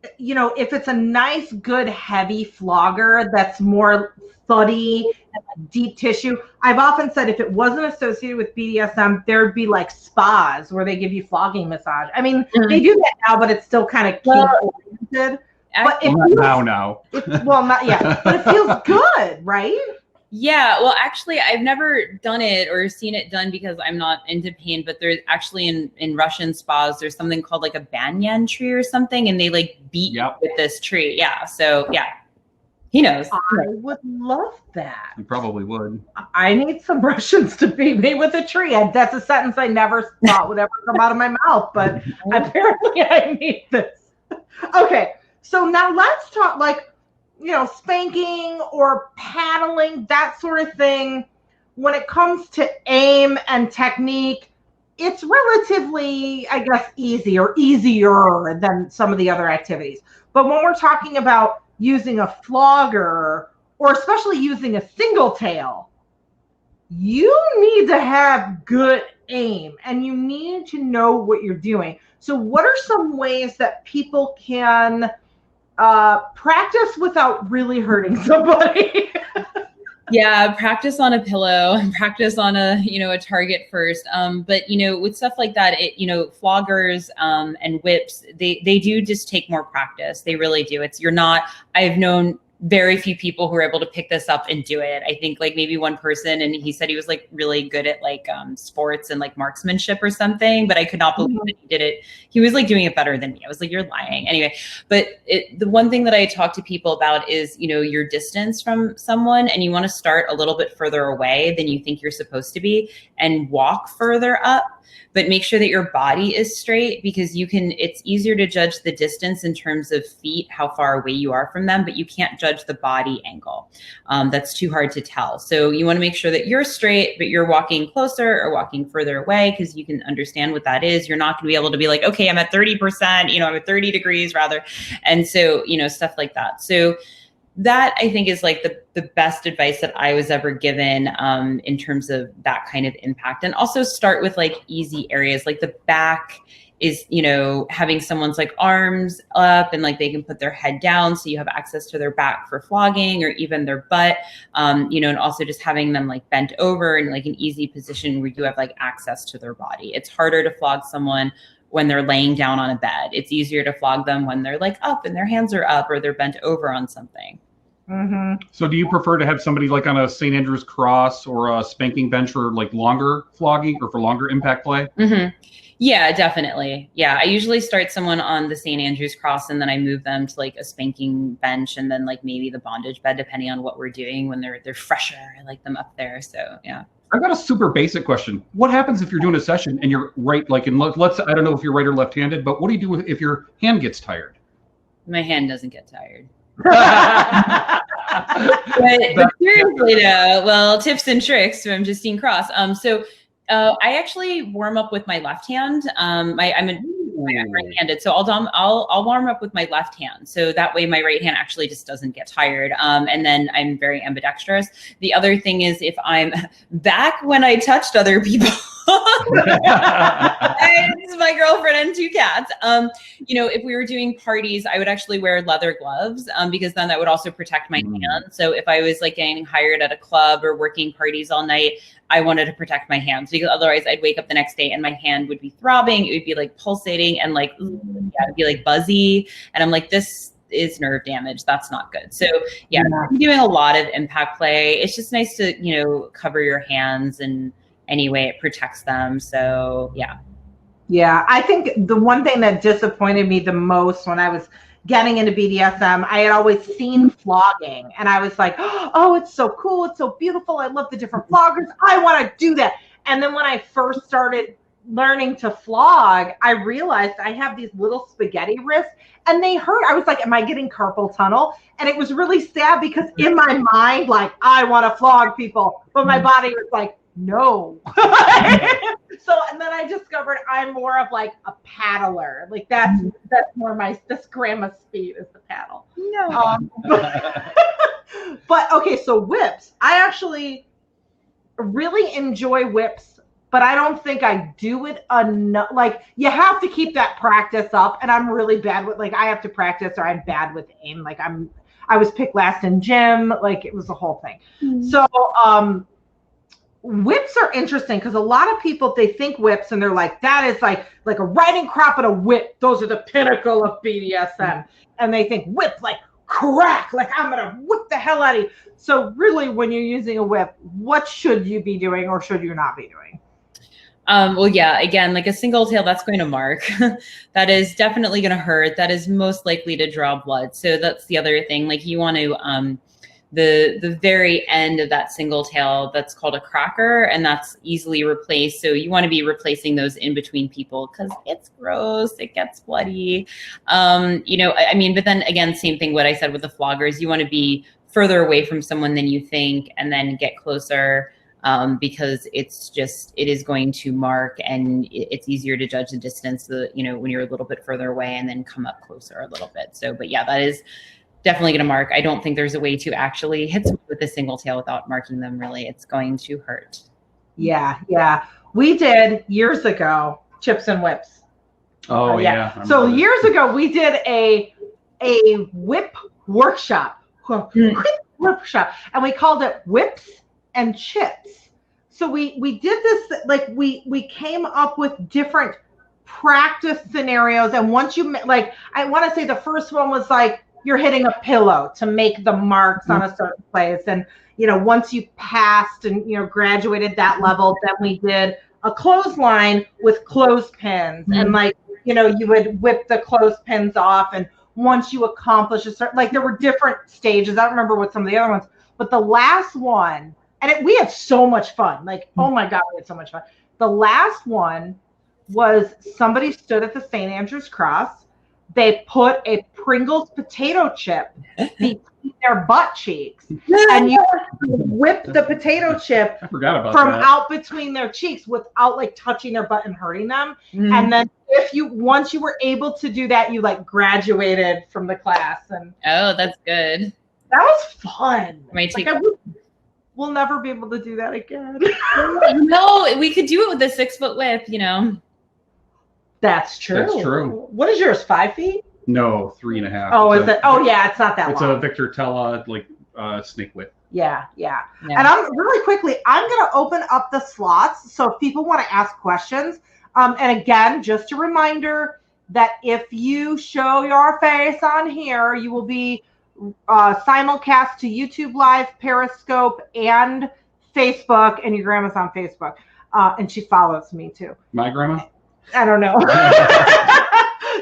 if it's a nice, good, heavy flogger that's more thuddy and deep tissue. I've often said if it wasn't associated with BDSM, there'd be like spas where they give you flogging massage. I mean, they do that now, but it's still kind of kink oriented. But it feels, now. Not yet, but it feels good, right? Yeah, well, actually, I've never done it or seen it done because I'm not into pain, but there's actually in Russian spas, there's something called like a banyan tree or something, and they like beat with this tree. Yeah, so yeah, he knows. I would love that. You probably would. I need some Russians to beat me with a tree. That's a sentence I never thought would ever come out of my mouth, but apparently I need this. Okay. So now let's talk like, spanking or paddling, that sort of thing. When it comes to aim and technique, it's relatively, I guess, easier than some of the other activities. But when we're talking about using a flogger or especially using a single tail, you need to have good aim and you need to know what you're doing. So what are some ways that people can practice without really hurting somebody? Yeah, practice on a pillow and practice on a target first. But with stuff like that, floggers and whips, they do just take more practice. They really do. I've known very few people who are able to pick this up and do it. I think like maybe one person, and he said he was like really good at like sports and like marksmanship or something, but I could not believe that he did it. He was like doing it better than me. I was like, you're lying. Anyway, but the one thing that I talk to people about is, your distance from someone, and you want to start a little bit further away than you think you're supposed to be and walk further up. But make sure that your body is straight, because it's easier to judge the distance in terms of feet, how far away you are from them, but you can't judge the body angle. That's too hard to tell. So you want to make sure that you're straight, but you're walking closer or walking further away, because you can understand what that is. You're not going to be able to be like, okay, I'm at 30%, I'm at 30 degrees rather. And so, stuff like that. So that I think is like the best advice that I was ever given in terms of that kind of impact. And also start with like easy areas, like the back is, having someone's like arms up and like they can put their head down so you have access to their back for flogging, or even their butt, and also just having them like bent over in like an easy position where you have like access to their body. It's harder to flog someone when they're laying down on a bed. It's easier to flog them when they're like up and their hands are up or they're bent over on something. So do you prefer to have somebody like on a St. Andrew's cross or a spanking bench for like longer flogging or for longer impact play? Yeah, definitely. Yeah, I usually start someone on the St. Andrew's cross and then I move them to like a spanking bench and then like maybe the bondage bed, depending on what we're doing. When they're fresher, I like them up there. So yeah. I've got a super basic question. What happens if you're doing a session and you're right, like, and let's, I don't know if you're right or left-handed, but what do you do if your hand gets tired? My hand doesn't get tired. but seriously though, well, tips and tricks from Justine Cross. I actually warm up with my left hand. I'm right-handed, so I'll warm up with my left hand. So that way my right hand actually just doesn't get tired. And then I'm very ambidextrous. The other thing is if I'm back when I touched other people, it's my girlfriend and 2 cats. If we were doing parties, I would actually wear leather gloves because then that would also protect my hand. So if I was like getting hired at a club or working parties all night, I wanted to protect my hands because otherwise I'd wake up the next day and my hand would be throbbing. It would be like pulsating and like, it'd be like buzzy. And I'm like, this is nerve damage. That's not good. So yeah, I'm doing a lot of impact play. It's just nice to, cover your hands and anyway, it protects them. So yeah. Yeah. I think the one thing that disappointed me the most when I was getting into BDSM, I had always seen flogging and I was like, oh, it's so cool. It's so beautiful. I love the different floggers. I want to do that. And then when I first started learning to flog, I realized I have these little spaghetti wrists and they hurt. I was like, am I getting carpal tunnel? And it was really sad because in my mind, like, I want to flog people, but my body was like, no. And then I discovered I'm more of like a paddler. Like that's more that's grandma's speed is the paddle. No. But okay, so whips. I actually really enjoy whips, but I don't think I do it enough. Like you have to keep that practice up, and I'm really bad with I have to practice, or I'm bad with aim. Like I was picked last in gym. Like it was a whole thing. So whips are interesting because a lot of people, they think whips and they're like, that is like a riding crop and a whip. Those are the pinnacle of BDSM. And they think whip, like crack, like I'm going to whip the hell out of you. So really when you're using a whip, what should you be doing or should you not be doing? Well, yeah, again, like a single tail, that's going to mark. That is definitely going to hurt. That is most likely to draw blood. So that's the other thing. Like you want to, the very end of that single tail, that's called a cracker, and that's easily replaced. So you want to be replacing those in between people because it's gross, it gets bloody. But then again, same thing what I said with the floggers, you want to be further away from someone than you think and then get closer because it is going to mark, and it's easier to judge the distance, when you're a little bit further away and then come up closer a little bit. So, but yeah, that is definitely going to mark. I don't think there's a way to actually hit someone with a single tail without marking them. Really, it's going to hurt. Yeah. We did years ago, chips and whips. Oh yeah. So years ago, we did a whip workshop, and we called it whips and chips. So we did this, like we came up with different practice scenarios. And once you I want to say the first one was like, you're hitting a pillow to make the marks on a certain place. And, once you passed and, graduated that level, then we did a clothesline with clothespins. And you would whip the clothespins off. And once you accomplish a certain, there were different stages. I don't remember what some of the other ones, but the last one, and we had so much fun. Oh my God, we had so much fun. The last one was somebody stood at the St. Andrew's Cross. They put a Pringles potato chip between their butt cheeks, and you whip the potato chip from out between their cheeks without touching their butt and hurting them. And then once you were able to do that, you graduated from the class. And oh, that's good. That was fun. We'll never be able to do that again. No, we could do it with a 6-foot whip, That's true. That's true. What is yours? 5 feet? No, 3.5. Oh, is it? Oh, yeah. It's not that long. It's a Victor Tella snake whip. Yeah. And I'm going to open up the slots. So if people want to ask questions, and again, just a reminder that if you show your face on here, you will be simulcast to YouTube Live, Periscope, and Facebook. And your grandma's on Facebook. And she follows me too. My grandma? I don't know.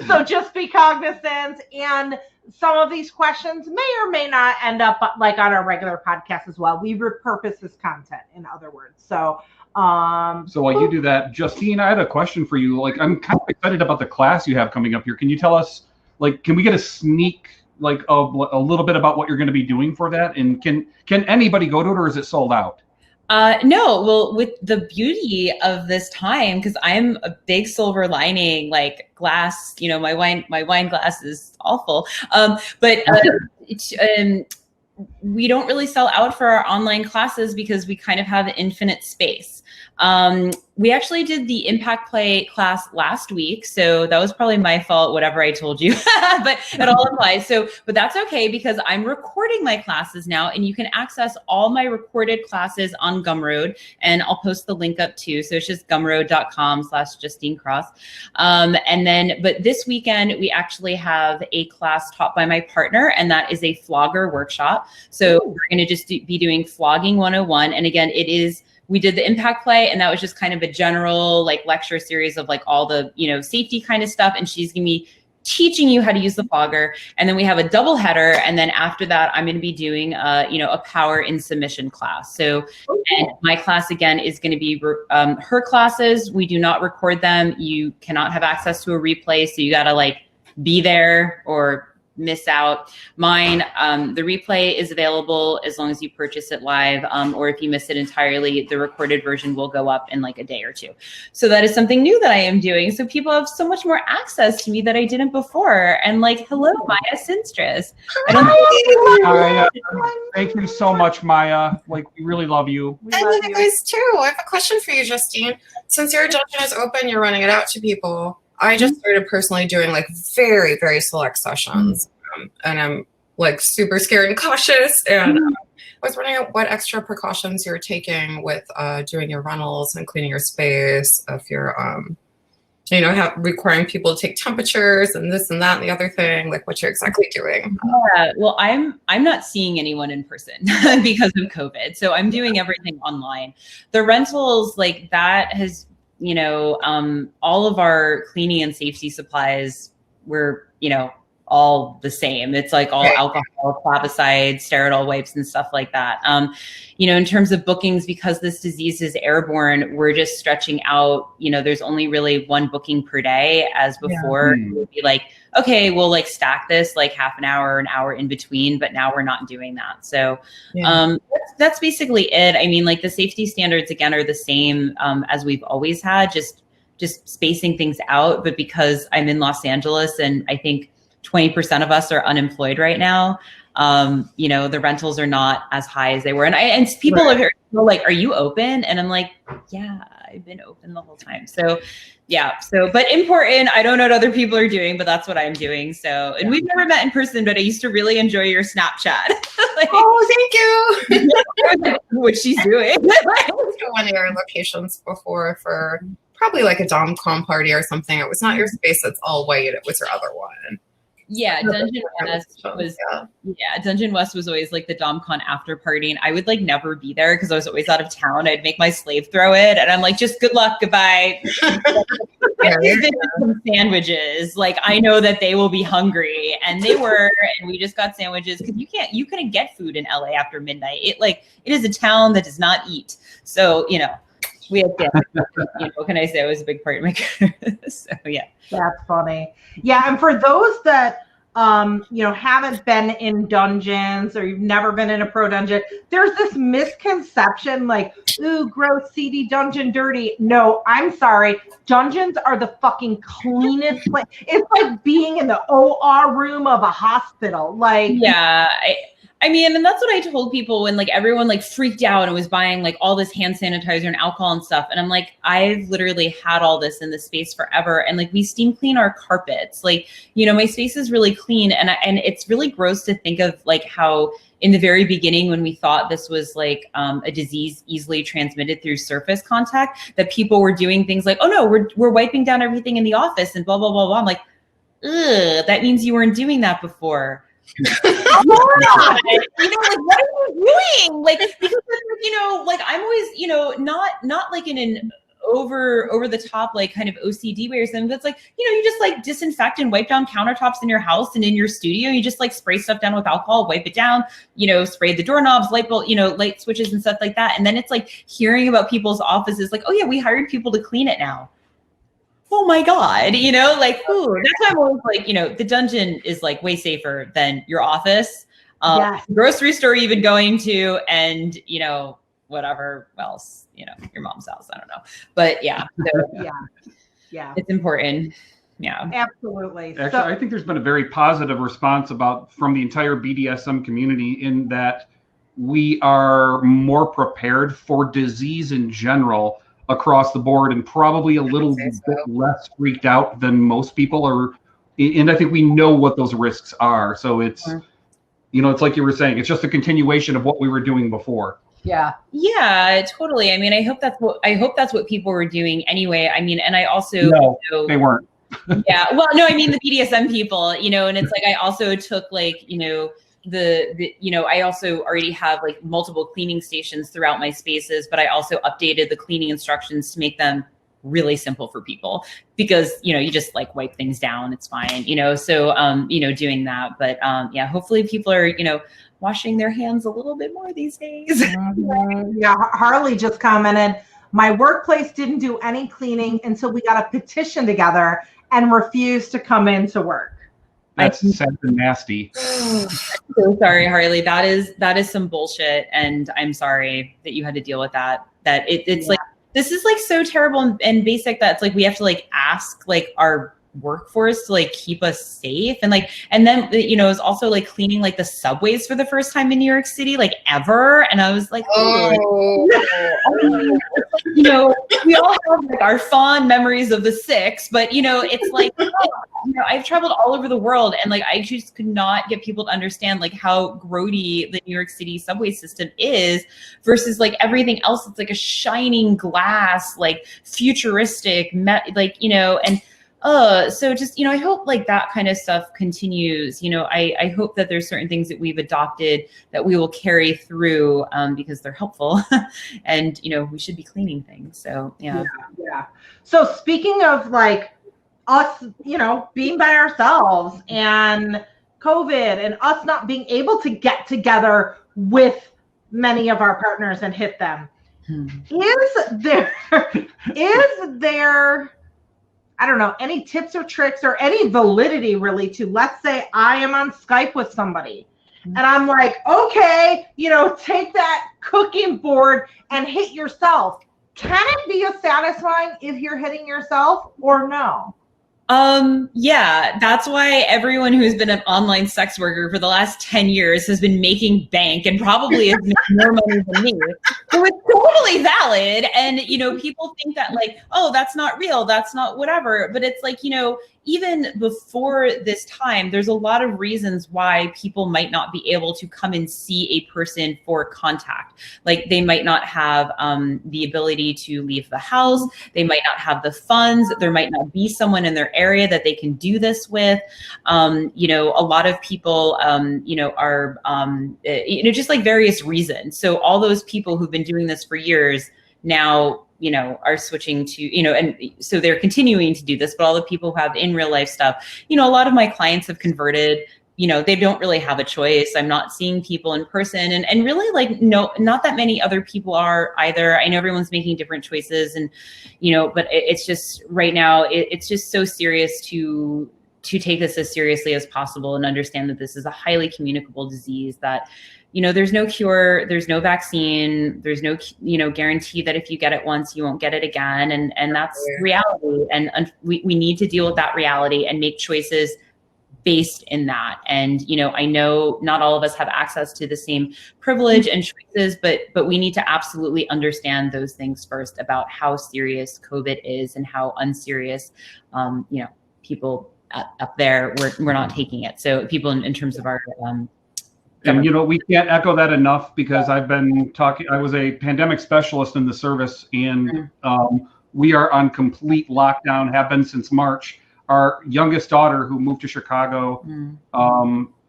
So just be cognizant. And some of these questions may or may not end up like on our regular podcast as well. We repurpose this content, in other words. So while you do that, Justine, I had a question for you. Like, I'm kind of excited about the class you have coming up here. Can you tell us, like, can we get a sneak, like, of a little bit about what you're going to be doing for that? And can anybody go to it, or is it sold out? No, well, with the beauty of this time, because I'm a big silver lining, like glass, you know, my wine glass is awful. But we don't really sell out for our online classes because we kind of have infinite space. We actually did the Impact Play class last week, so that was probably my fault, whatever I told you, but it all applies. So, but that's okay because I'm recording my classes now, and you can access all my recorded classes on Gumroad, and I'll post the link up too. So it's just gumroad.com/Justine Cross. And then, but this weekend we actually have a class taught by my partner, and that is a flogger workshop. So we're going to just be doing flogging 101. And again, we did the Impact Play, and that was just kind of a general like lecture series of like all the, you know, safety kind of stuff. And she's gonna be teaching you how to her flogger. And then we have a double header. And then after that, I'm going to be doing, a power in submission class. So, and my class again is going to be her classes. We do not record them. You cannot have access to a replay. So you got to like be there or miss out. Mine, the replay is available as long as you purchase it live, or if you miss it entirely, the recorded version will go up in like a day or two. So that is something new that I am doing. So people have so much more access to me that I didn't before. And like, hello, Maya Mistress. Thank you so much, Maya. Like, we really love you. I love you guys too. I have a question for you, Justine. Since your dungeon is open, you're running it out to people. I just started personally doing like very, very select sessions, and I'm like super scared and cautious. And I was wondering what extra precautions you're taking with doing your rentals and cleaning your space. If you're, requiring people to take temperatures and this and that and the other thing, like what you're exactly doing. Yeah, well, I'm not seeing anyone in person because of COVID, so I'm doing everything online. The rentals, like that has. All of our cleaning and safety supplies were, all the same. It's like all alcohol, plavicides, Steridol wipes and stuff like that. In terms of bookings, because this disease is airborne, we're just stretching out, there's only really one booking per day, as before it would be like, okay, we'll like stack this like half an hour in between, but now we're not doing that. So that's basically it. I mean, like the safety standards again are the same as we've always had, just spacing things out. But because I'm in Los Angeles and I think 20% of us are unemployed right now, the rentals are not as high as they were. And people are like, are you open? And I'm like, yeah, I've been open the whole time. So but important. I don't know what other people are doing, but that's what I'm doing. So, and we've never met in person, but I used to really enjoy your Snapchat. Like, oh, thank you. What she's doing. I went to one of your locations before for probably like a DomCon party or something. It was not your space that's all white. It was your other one. Yeah, Dungeon West was always like the DomCon after party, and I would like never be there because I was always out of town. I'd make my slave throw it, and I'm like, just good luck, goodbye. Some sandwiches, like I know that they will be hungry, and they were, and we just got sandwiches because you couldn't get food in LA after midnight. It is a town that does not eat, so we had what can I say? It was a big part of my career. So yeah. That's funny. Yeah, and for those that haven't been in dungeons or you've never been in a pro dungeon, there's this misconception like, ooh, gross, seedy dungeon, dirty. No, I'm sorry. Dungeons are the fucking cleanest place. It's like being in the OR room of a hospital. Like, yeah. I mean, and that's what I told people when like everyone like freaked out and was buying like all this hand sanitizer and alcohol and stuff. And I'm like, I've literally had all this in this space forever. And like we steam clean our carpets. Like, my space is really clean. And it's really gross to think of like how in the very beginning when we thought this was like a disease easily transmitted through surface contact, that people were doing things like, oh no, we're wiping down everything in the office and blah, blah, blah, blah. I'm like, ugh, that means you weren't doing that before. God, you know, like, what are you doing? Like, because, you know, like, I'm always, you know, not like in an over the top, like, kind of OCD way or something. That's like, you know, you just like disinfect and wipe down countertops in your house and in your studio. You just like spray stuff down with alcohol, wipe it down, you know, spray the doorknobs, light bulb, you know, light switches and stuff like that. And then it's like hearing about people's offices, like, oh yeah, we hired people to clean it now. Oh my God, you know, like, ooh, that's why I'm always like, you know, the dungeon is like way safer than your office, grocery store you've been going to, and, you know, whatever else, you know, your mom's house, I don't know. But yeah, so, yeah, it's important. Yeah, absolutely. Actually, I think there's been a very positive response from the entire BDSM community in that we are more prepared for disease in general across the board, and probably a little bit less freaked out than most people are. And I think we know what those risks are. So it's, you know, it's like you were saying, it's just a continuation of what we were doing before. Yeah, totally. I mean, I hope that's what people were doing anyway. I mean, and I also, no, they weren't. Yeah, well, no, I mean the BDSM people, you know, and it's like I also took like, you know, the you know, I also already have like multiple cleaning stations throughout my spaces, but I also updated the cleaning instructions to make them really simple for people, because, you know, you just like wipe things down, it's fine, you know. So you know, doing that. But yeah, hopefully people are, you know, washing their hands a little bit more these days. Yeah, Harley just commented, my workplace didn't do any cleaning until we got a petition together and refused to come into work. That's sad and nasty. So sorry, Harley. That is some bullshit, and I'm sorry that you had to deal with that. It's like, this is like so terrible and basic that it's like we have to like ask like our workforce to like keep us safe, and then, you know, it's also like cleaning like the subways for the first time in New York City like ever, and I was like, you know, we all have like our fond memories of the 6, but, you know, it's like, you know, I've traveled all over the world, and like I just could not get people to understand like how grody the New York City subway system is versus like everything else. It's like a shining glass, like futuristic, like, you know, and so just, you know, I hope like that kind of stuff continues. You know, I hope that there's certain things that we've adopted that we will carry through, because they're helpful, and, you know, we should be cleaning things. So yeah. So speaking of like us, you know, being by ourselves and COVID and us not being able to get together with many of our partners and hit them, is there I don't know, any tips or tricks or any validity really to, let's say I am on Skype with somebody and I'm like, okay, you know, take that cooking board and hit yourself. Can it be as satisfying if you're hitting yourself or no? Yeah, that's why everyone who's been an online sex worker for the last 10 years has been making bank and probably has made more money than me. So it's totally valid. And, you know, people think that like, oh, that's not real, that's not whatever. But it's like, you know, even before this time, there's a lot of reasons why people might not be able to come and see a person for contact. Like they might not have the ability to leave the house. They might not have the funds. There might not be someone in their area that they can do this with. You know, a lot of people, you know, are, you know, just like various reasons. So all those people who've been doing this for years now, you know, are switching to, you know, and so they're continuing to do this, but all the people who have in real life stuff, you know, a lot of my clients have converted, you know, they don't really have a choice. I'm not seeing people in person, and really like, no, not that many other people are either. I know everyone's making different choices, and, you know, but it's just right now, it's just so serious to take this as seriously as possible and understand that this is a highly communicable disease that, you know, there's no cure, there's no vaccine, there's no, you know, guarantee that if you get it once, you won't get it again. And that's reality. And we need to deal with that reality and make choices based in that. And, you know, I know not all of us have access to the same privilege and choices, but we need to absolutely understand those things first about how serious COVID is and how unserious, you know, people up there, we're not taking it. So people in terms of our, and, you know, we can't echo that enough, because I've been talking, I was a pandemic specialist in the service, and we are on complete lockdown, have been since March. Our youngest daughter, who moved to Chicago,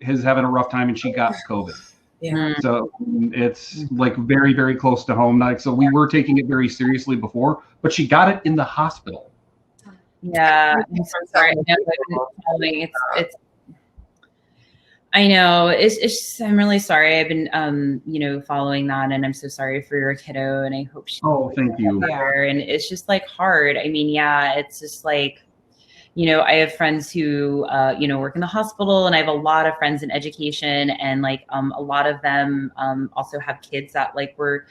is having a rough time and she got COVID. Yeah. So it's like very, very close to home. Like, so we were taking it very seriously before, but she got it in the hospital. Yeah, I'm so sorry. It's I know it's just, I'm really sorry. I've been following that, and I'm so sorry for your kiddo, and I hope she thank you. better. And it's just like hard. I mean, yeah, it's just like, I have friends who work in the hospital, and I have a lot of friends in education, and like a lot of them also have kids that like were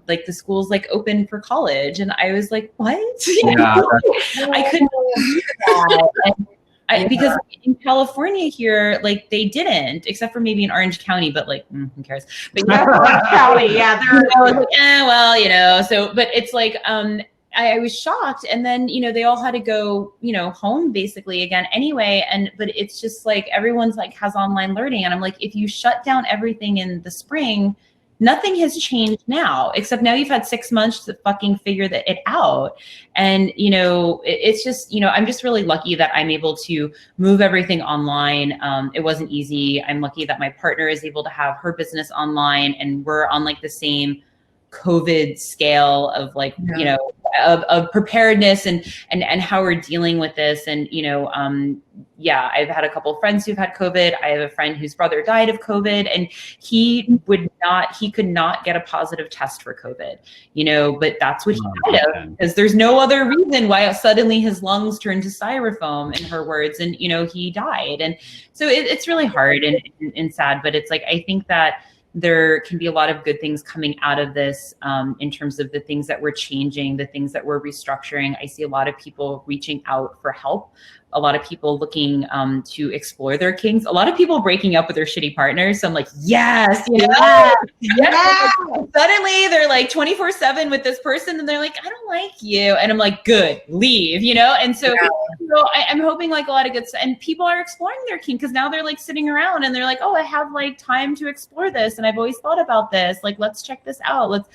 like the schools like open for college, and I was like, what? Yeah. I couldn't believe that. Because in California here, like they didn't, except for maybe in Orange County, but like, who cares? But Orange County, yeah. I was like, so, but it's like, I was shocked. And then, they all had to go, home basically again anyway. But it's just like, everyone's like has online learning. And I'm like, if you shut down everything in the spring, nothing has changed now, except now you've had 6 months to fucking figure it out. And, it's just, I'm just really lucky that I'm able to move everything online. It wasn't easy. I'm lucky that my partner is able to have her business online, and we're on like the same COVID scale of like, of preparedness and how we're dealing with this. And, I've had a couple of friends who've had COVID. I have a friend whose brother died of COVID, and he could not get a positive test for COVID, but that's what he died of, because there's no other reason why suddenly his lungs turned to styrofoam, in her words. And, he died. And so it's really hard and sad, but it's like, I think that there can be a lot of good things coming out of this in terms of the things that we're changing, the things that we're restructuring. I see a lot of people reaching out for help, a lot of people looking to explore their kinks, a lot of people breaking up with their shitty partners. So I'm like, yes. Suddenly they're like 24/7 with this person, and they're like, I don't like you. And I'm like, good, leave, And so, I'm hoping like a lot of good stuff, and people are exploring their kink, because now they're like sitting around and they're like, oh, I have like time to explore this. And I've always thought about this. Like, let's check this out. Let's,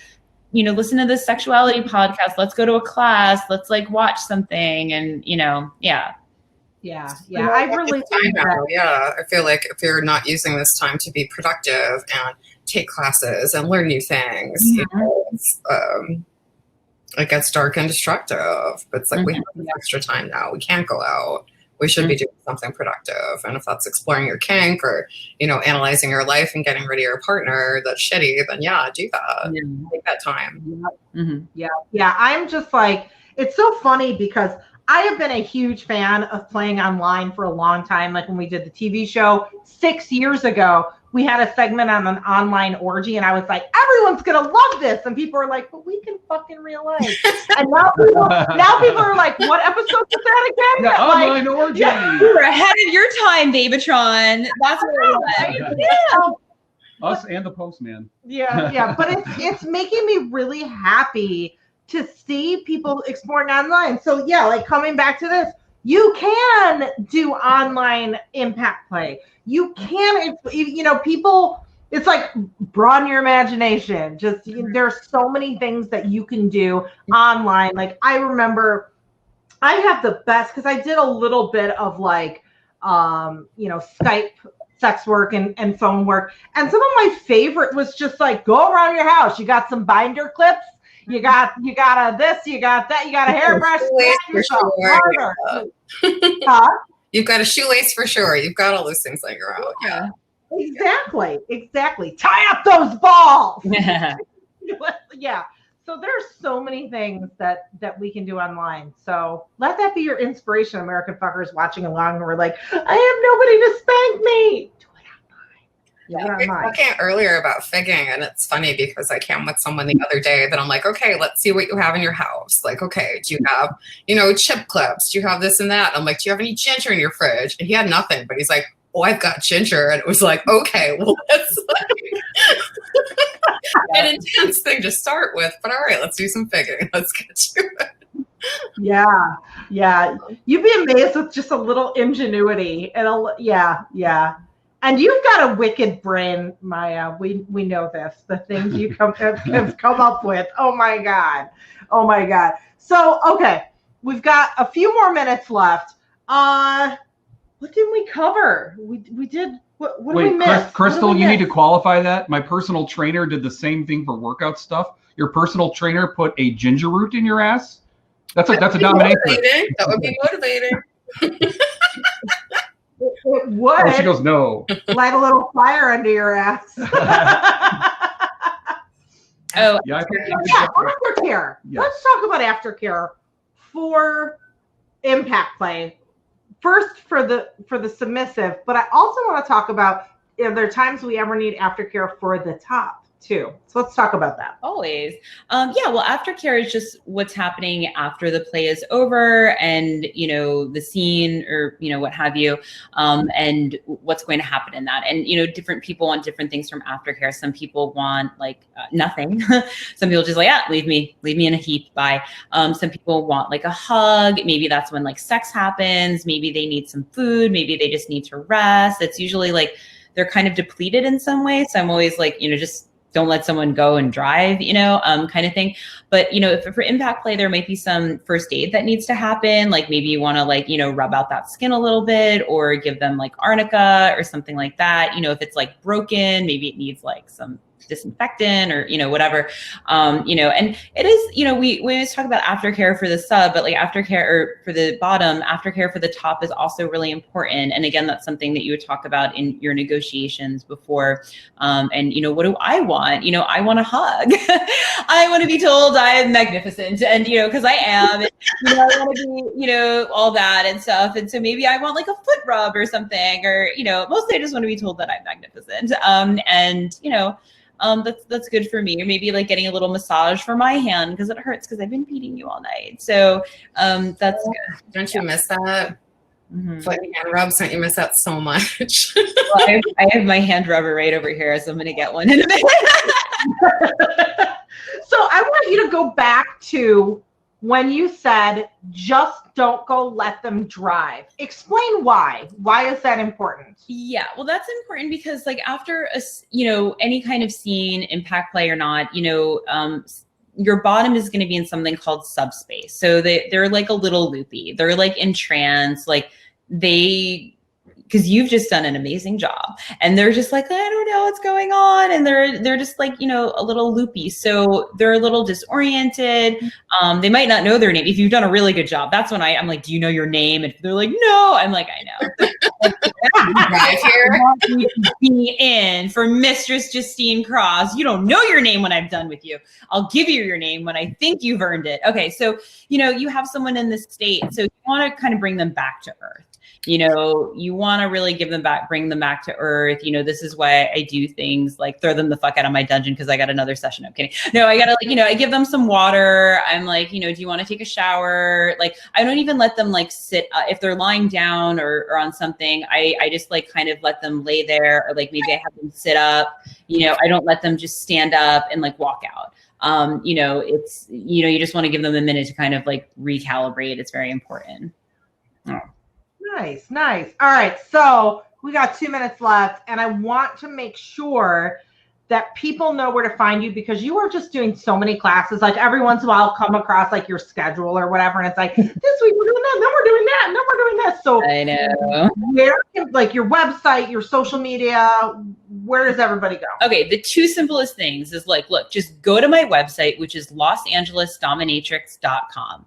listen to this sexuality podcast. Let's go to a class. Let's like watch something. And, yeah. I really I feel like if you're not using this time to be productive and take classes and learn new things, it gets dark and destructive. But it's like, we have extra time now. We can't go out. We should be doing something productive. And if that's exploring your kink or, analyzing your life and getting rid of your partner that's shitty, then do that. Take that time. I'm just like, it's so funny because I have been a huge fan of playing online for a long time. Like when we did the TV show 6 years ago, we had a segment on an online orgy, and I was like, everyone's going to love this. And people are like, but we can fucking real life. And now people are like, what episode was that again? Yeah, online orgy. You were ahead of your time, Babytron. That's what it was. Us and the postman. But it's making me really happy to see people exploring online. So like coming back to this, you can do online impact play. You can, people, it's like broaden your imagination. Just there's so many things that you can do online. Like I remember I have the best, because I did a little bit of like, Skype sex work and phone work. And some of my favorite was just like, go around your house. You got some binder clips. You got a this, you got that, you got a hairbrush. You've got a shoelace for sure. You've got all those things laying around. Yeah. Exactly. Tie up those balls. So there's so many things that we can do online. So let that be your inspiration, American fuckers watching along. And we're like, I have nobody to spank me. We were talking earlier about figging, and it's funny because I came with someone the other day that I'm like, okay, let's see what you have in your house. Like, okay, do you have, chip clips? Do you have this and that? I'm like, do you have any ginger in your fridge? And he had nothing, but he's like, oh, I've got ginger. And it was like, okay, well, that's like an intense thing to start with, but all right, let's do some figging. Let's get to it. Yeah. You'd be amazed with just a little ingenuity. And you've got a wicked brain, Maya. We know this. The things you have come up with. Oh my God. So, okay, we've got a few more minutes left. What did we cover? We did What do Wait, we miss? Crystal, What do we you need miss? to qualify that. My personal trainer did the same thing for workout stuff. Your personal trainer put a ginger root in your ass. That's a dominatrix. That would be motivating. It would. Oh, she goes, no. Light a little fire under your ass. Oh, Yeah, Aftercare. Yes. Let's talk about aftercare for impact play. First for the submissive, but I also want to talk about if there are times we ever need aftercare for the top too. So let's talk about that. always. Yeah, well, aftercare is just what's happening after the play is over and, you know, the scene or, you know, what have you, and what's going to happen in that. And, you know, different people want different things from aftercare. Some people want like nothing. Some people just like, yeah, leave me in a heap. Bye. Some people want like a hug. Maybe that's when like sex happens. Maybe they need some food. Maybe they just need to rest. It's usually like they're kind of depleted in some way. So I'm always like, you know, just don't let someone go and drive, you know, kind of thing. But, you know, if for impact play, there might be some first aid that needs to happen. Like maybe you want to like, you know, rub out that skin a little bit or give them like arnica or something like that. You know, if it's like broken, maybe it needs like some disinfectant or, you know, whatever, you know, and it is, you know, we always talk about aftercare for the sub, but like aftercare or for the bottom, aftercare for the top is also really important. And again, that's something that you would talk about in your negotiations before. And, you know, what do I want? You know, I want a hug. I want to be told I am magnificent and, you know, cause I am, and, you know, I want to be, you know, all that and stuff. And so maybe I want like a foot rub or something, or, you know, mostly I just want to be told that I'm magnificent. And, you know, that's good for me. Or maybe like getting a little massage for my hand because it hurts because I've been beating you all night. So that's good. Don't you miss that? Mm-hmm. Foot and hand rubs, don't you miss that so much? Well, I have my hand rubber right over here, so I'm gonna get one in a minute. So I want you to go back to when you said, just don't go let them drive. Explain why. Why is that important? Yeah, well, that's important because like after a, you know, any kind of scene, impact play or not, you know, your bottom is going to be in something called subspace. So they're like a little loopy. They're like in trance, like because you've just done an amazing job and they're just like, I don't know what's going on. And they're just like, you know, a little loopy. So they're a little disoriented. They might not know their name. If you've done a really good job, that's when I'm like, do you know your name? And they're like, no, I'm like, I know. Right here. Be in for Mistress Justine Cross. You don't know your name when I'm done with you. I'll give you your name when I think you've earned it. Okay. So, you know, you have someone in this state. So you want to kind of bring them back to earth. You know, you want to really bring them back to earth. You know, this is why I do things like throw them the fuck out of my dungeon because I got another session. I'm kidding. No, I gotta, like, you know, I give them some water. I'm like, you know, do you want to take a shower? Like, I don't even let them like sit if they're lying down or on something. I just like kind of let them lay there, or like maybe I have them sit up. You know, I don't let them just stand up and like walk out. You know, it's, you know, you just want to give them a minute to kind of like recalibrate. It's very important. Oh. Nice. All right. So we got 2 minutes left and I want to make sure that people know where to find you because you are just doing so many classes. Like every once in a while I'll come across like your schedule or whatever. And it's like, this week we're doing that, then we're doing that, and then we're doing this. So I know. Where, like your website, your social media, where does everybody go? Okay. The two simplest things is like, look, just go to my website, which is losangelesdominatrix.com.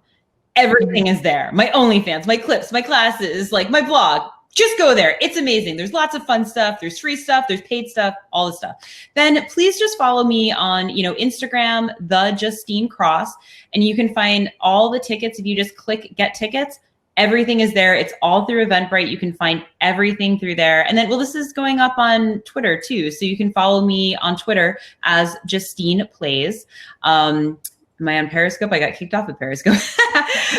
Everything is there. My OnlyFans, my clips, my classes, like my blog. Just go there. It's amazing. There's lots of fun stuff. There's free stuff. There's paid stuff, all the stuff. Then please just follow me on, you know, Instagram, the Justine Cross, and you can find all the tickets. If you just click get tickets, everything is there. It's all through Eventbrite. You can find everything through there. And then, well, this is going up on Twitter too. So you can follow me on Twitter as Justine Plays. Am I on Periscope? I got kicked off of Periscope.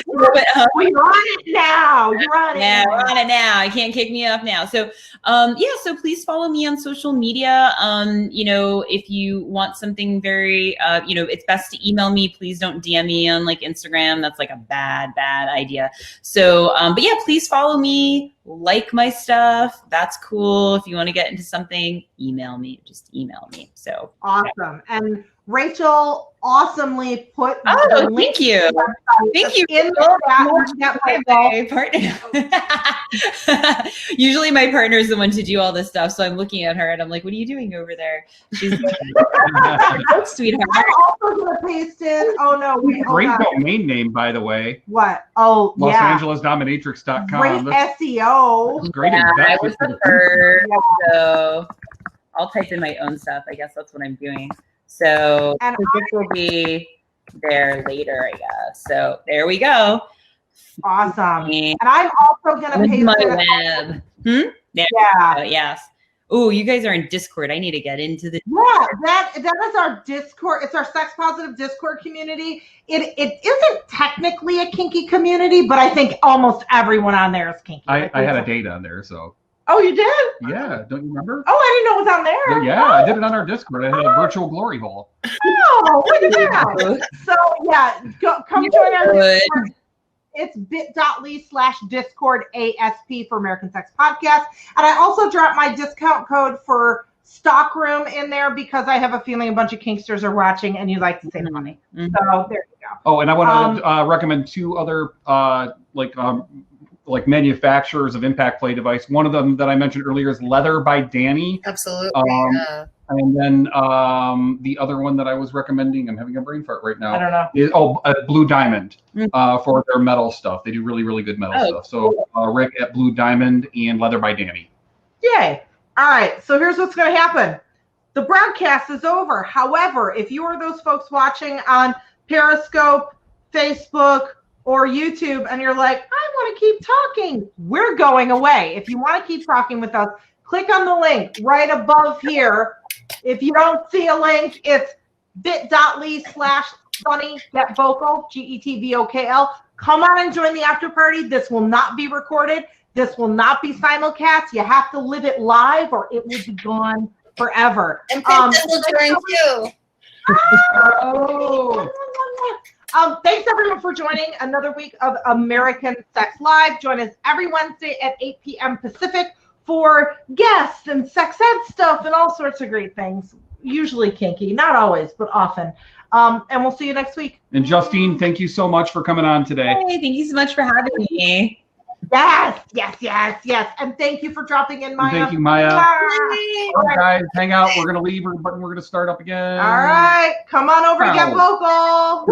But, you're on it now. You're on it. Yeah, we're on it now. I can't kick me off now. So, yeah. So please follow me on social media. You know, if you want something very, you know, it's best to email me. Please don't DM me on like Instagram. That's like a bad idea. So, but yeah, please follow me. Like my stuff. That's cool. If you want to get into something, email me. Just email me. So awesome. And Rachel awesomely put Oh, the thank link you. Thank you. in the chat. My partner. Usually my partner is the one to do all this stuff. So I'm looking at her and I'm like, what are you doing over there? She's like, oh, sweetheart. I'm also going to paste in. Oh, no. Wait, hold Great on. domain name, by the way. What? Oh, yeah. LosAngelesDominatrix.com. Great SEO. Great Yeah, I investment was for the the first. So I'll type in my own stuff. I guess that's what I'm doing. So And this will be there later, I guess. So there we go. Awesome. And I'm also going to paste my in. web. Yeah. Yes. Oh, you guys are in Discord. I need to get into the. Yeah, that is our Discord. It's our sex positive Discord community. It isn't technically a kinky community, but I think almost everyone on there is kinky. I had a date on there, so. Oh, you did? Yeah, don't you remember? Oh, I didn't know it was on there. Yeah, I did it on our Discord. I had a virtual glory hole. Oh, look at that. So yeah, come join our Discord. It's bit.ly/Discord ASP for American Sex Podcast. And I also dropped my discount code for Stockroom in there because I have a feeling a bunch of kinksters are watching and you like to save money. So there you go. Oh, and I want to recommend two other like manufacturers of impact play device. One of them that I mentioned earlier is Leather by Danny. Absolutely. Yeah. And then the other one that I was recommending, I'm having a brain fart right now. I don't know. Is Blue Diamond for their metal stuff. They do really, really good metal stuff. So Rick at Blue Diamond and Leather by Danny. Yay. All right. So here's what's going to happen. The broadcast is over. However, if you are those folks watching on Periscope, Facebook, or YouTube, and you're like, I want to keep talking, we're going away. If you want to keep talking with us, click on the link right above here. If you don't see a link, it's bit.ly/SunnyGetVocal, GetVokl. Come on and join the after party. This will not be recorded. This will not be simulcast. You have to live it live or it will be gone forever. And Princess will join too. Oh. Thanks everyone for joining another week of American Sex Live. Join us every Wednesday at 8 p.m. Pacific for guests and sex ed stuff and all sorts of great things. Usually kinky, not always, but often. And we'll see you next week. And Justine, thank you so much for coming on today. Hey, thank you so much for having me. Yes. And thank you for dropping in, Maya. Thank you, Maya. All right, guys, hang out. We're going to leave, but we're going to start up again. All right. Come on over to Get Vocal.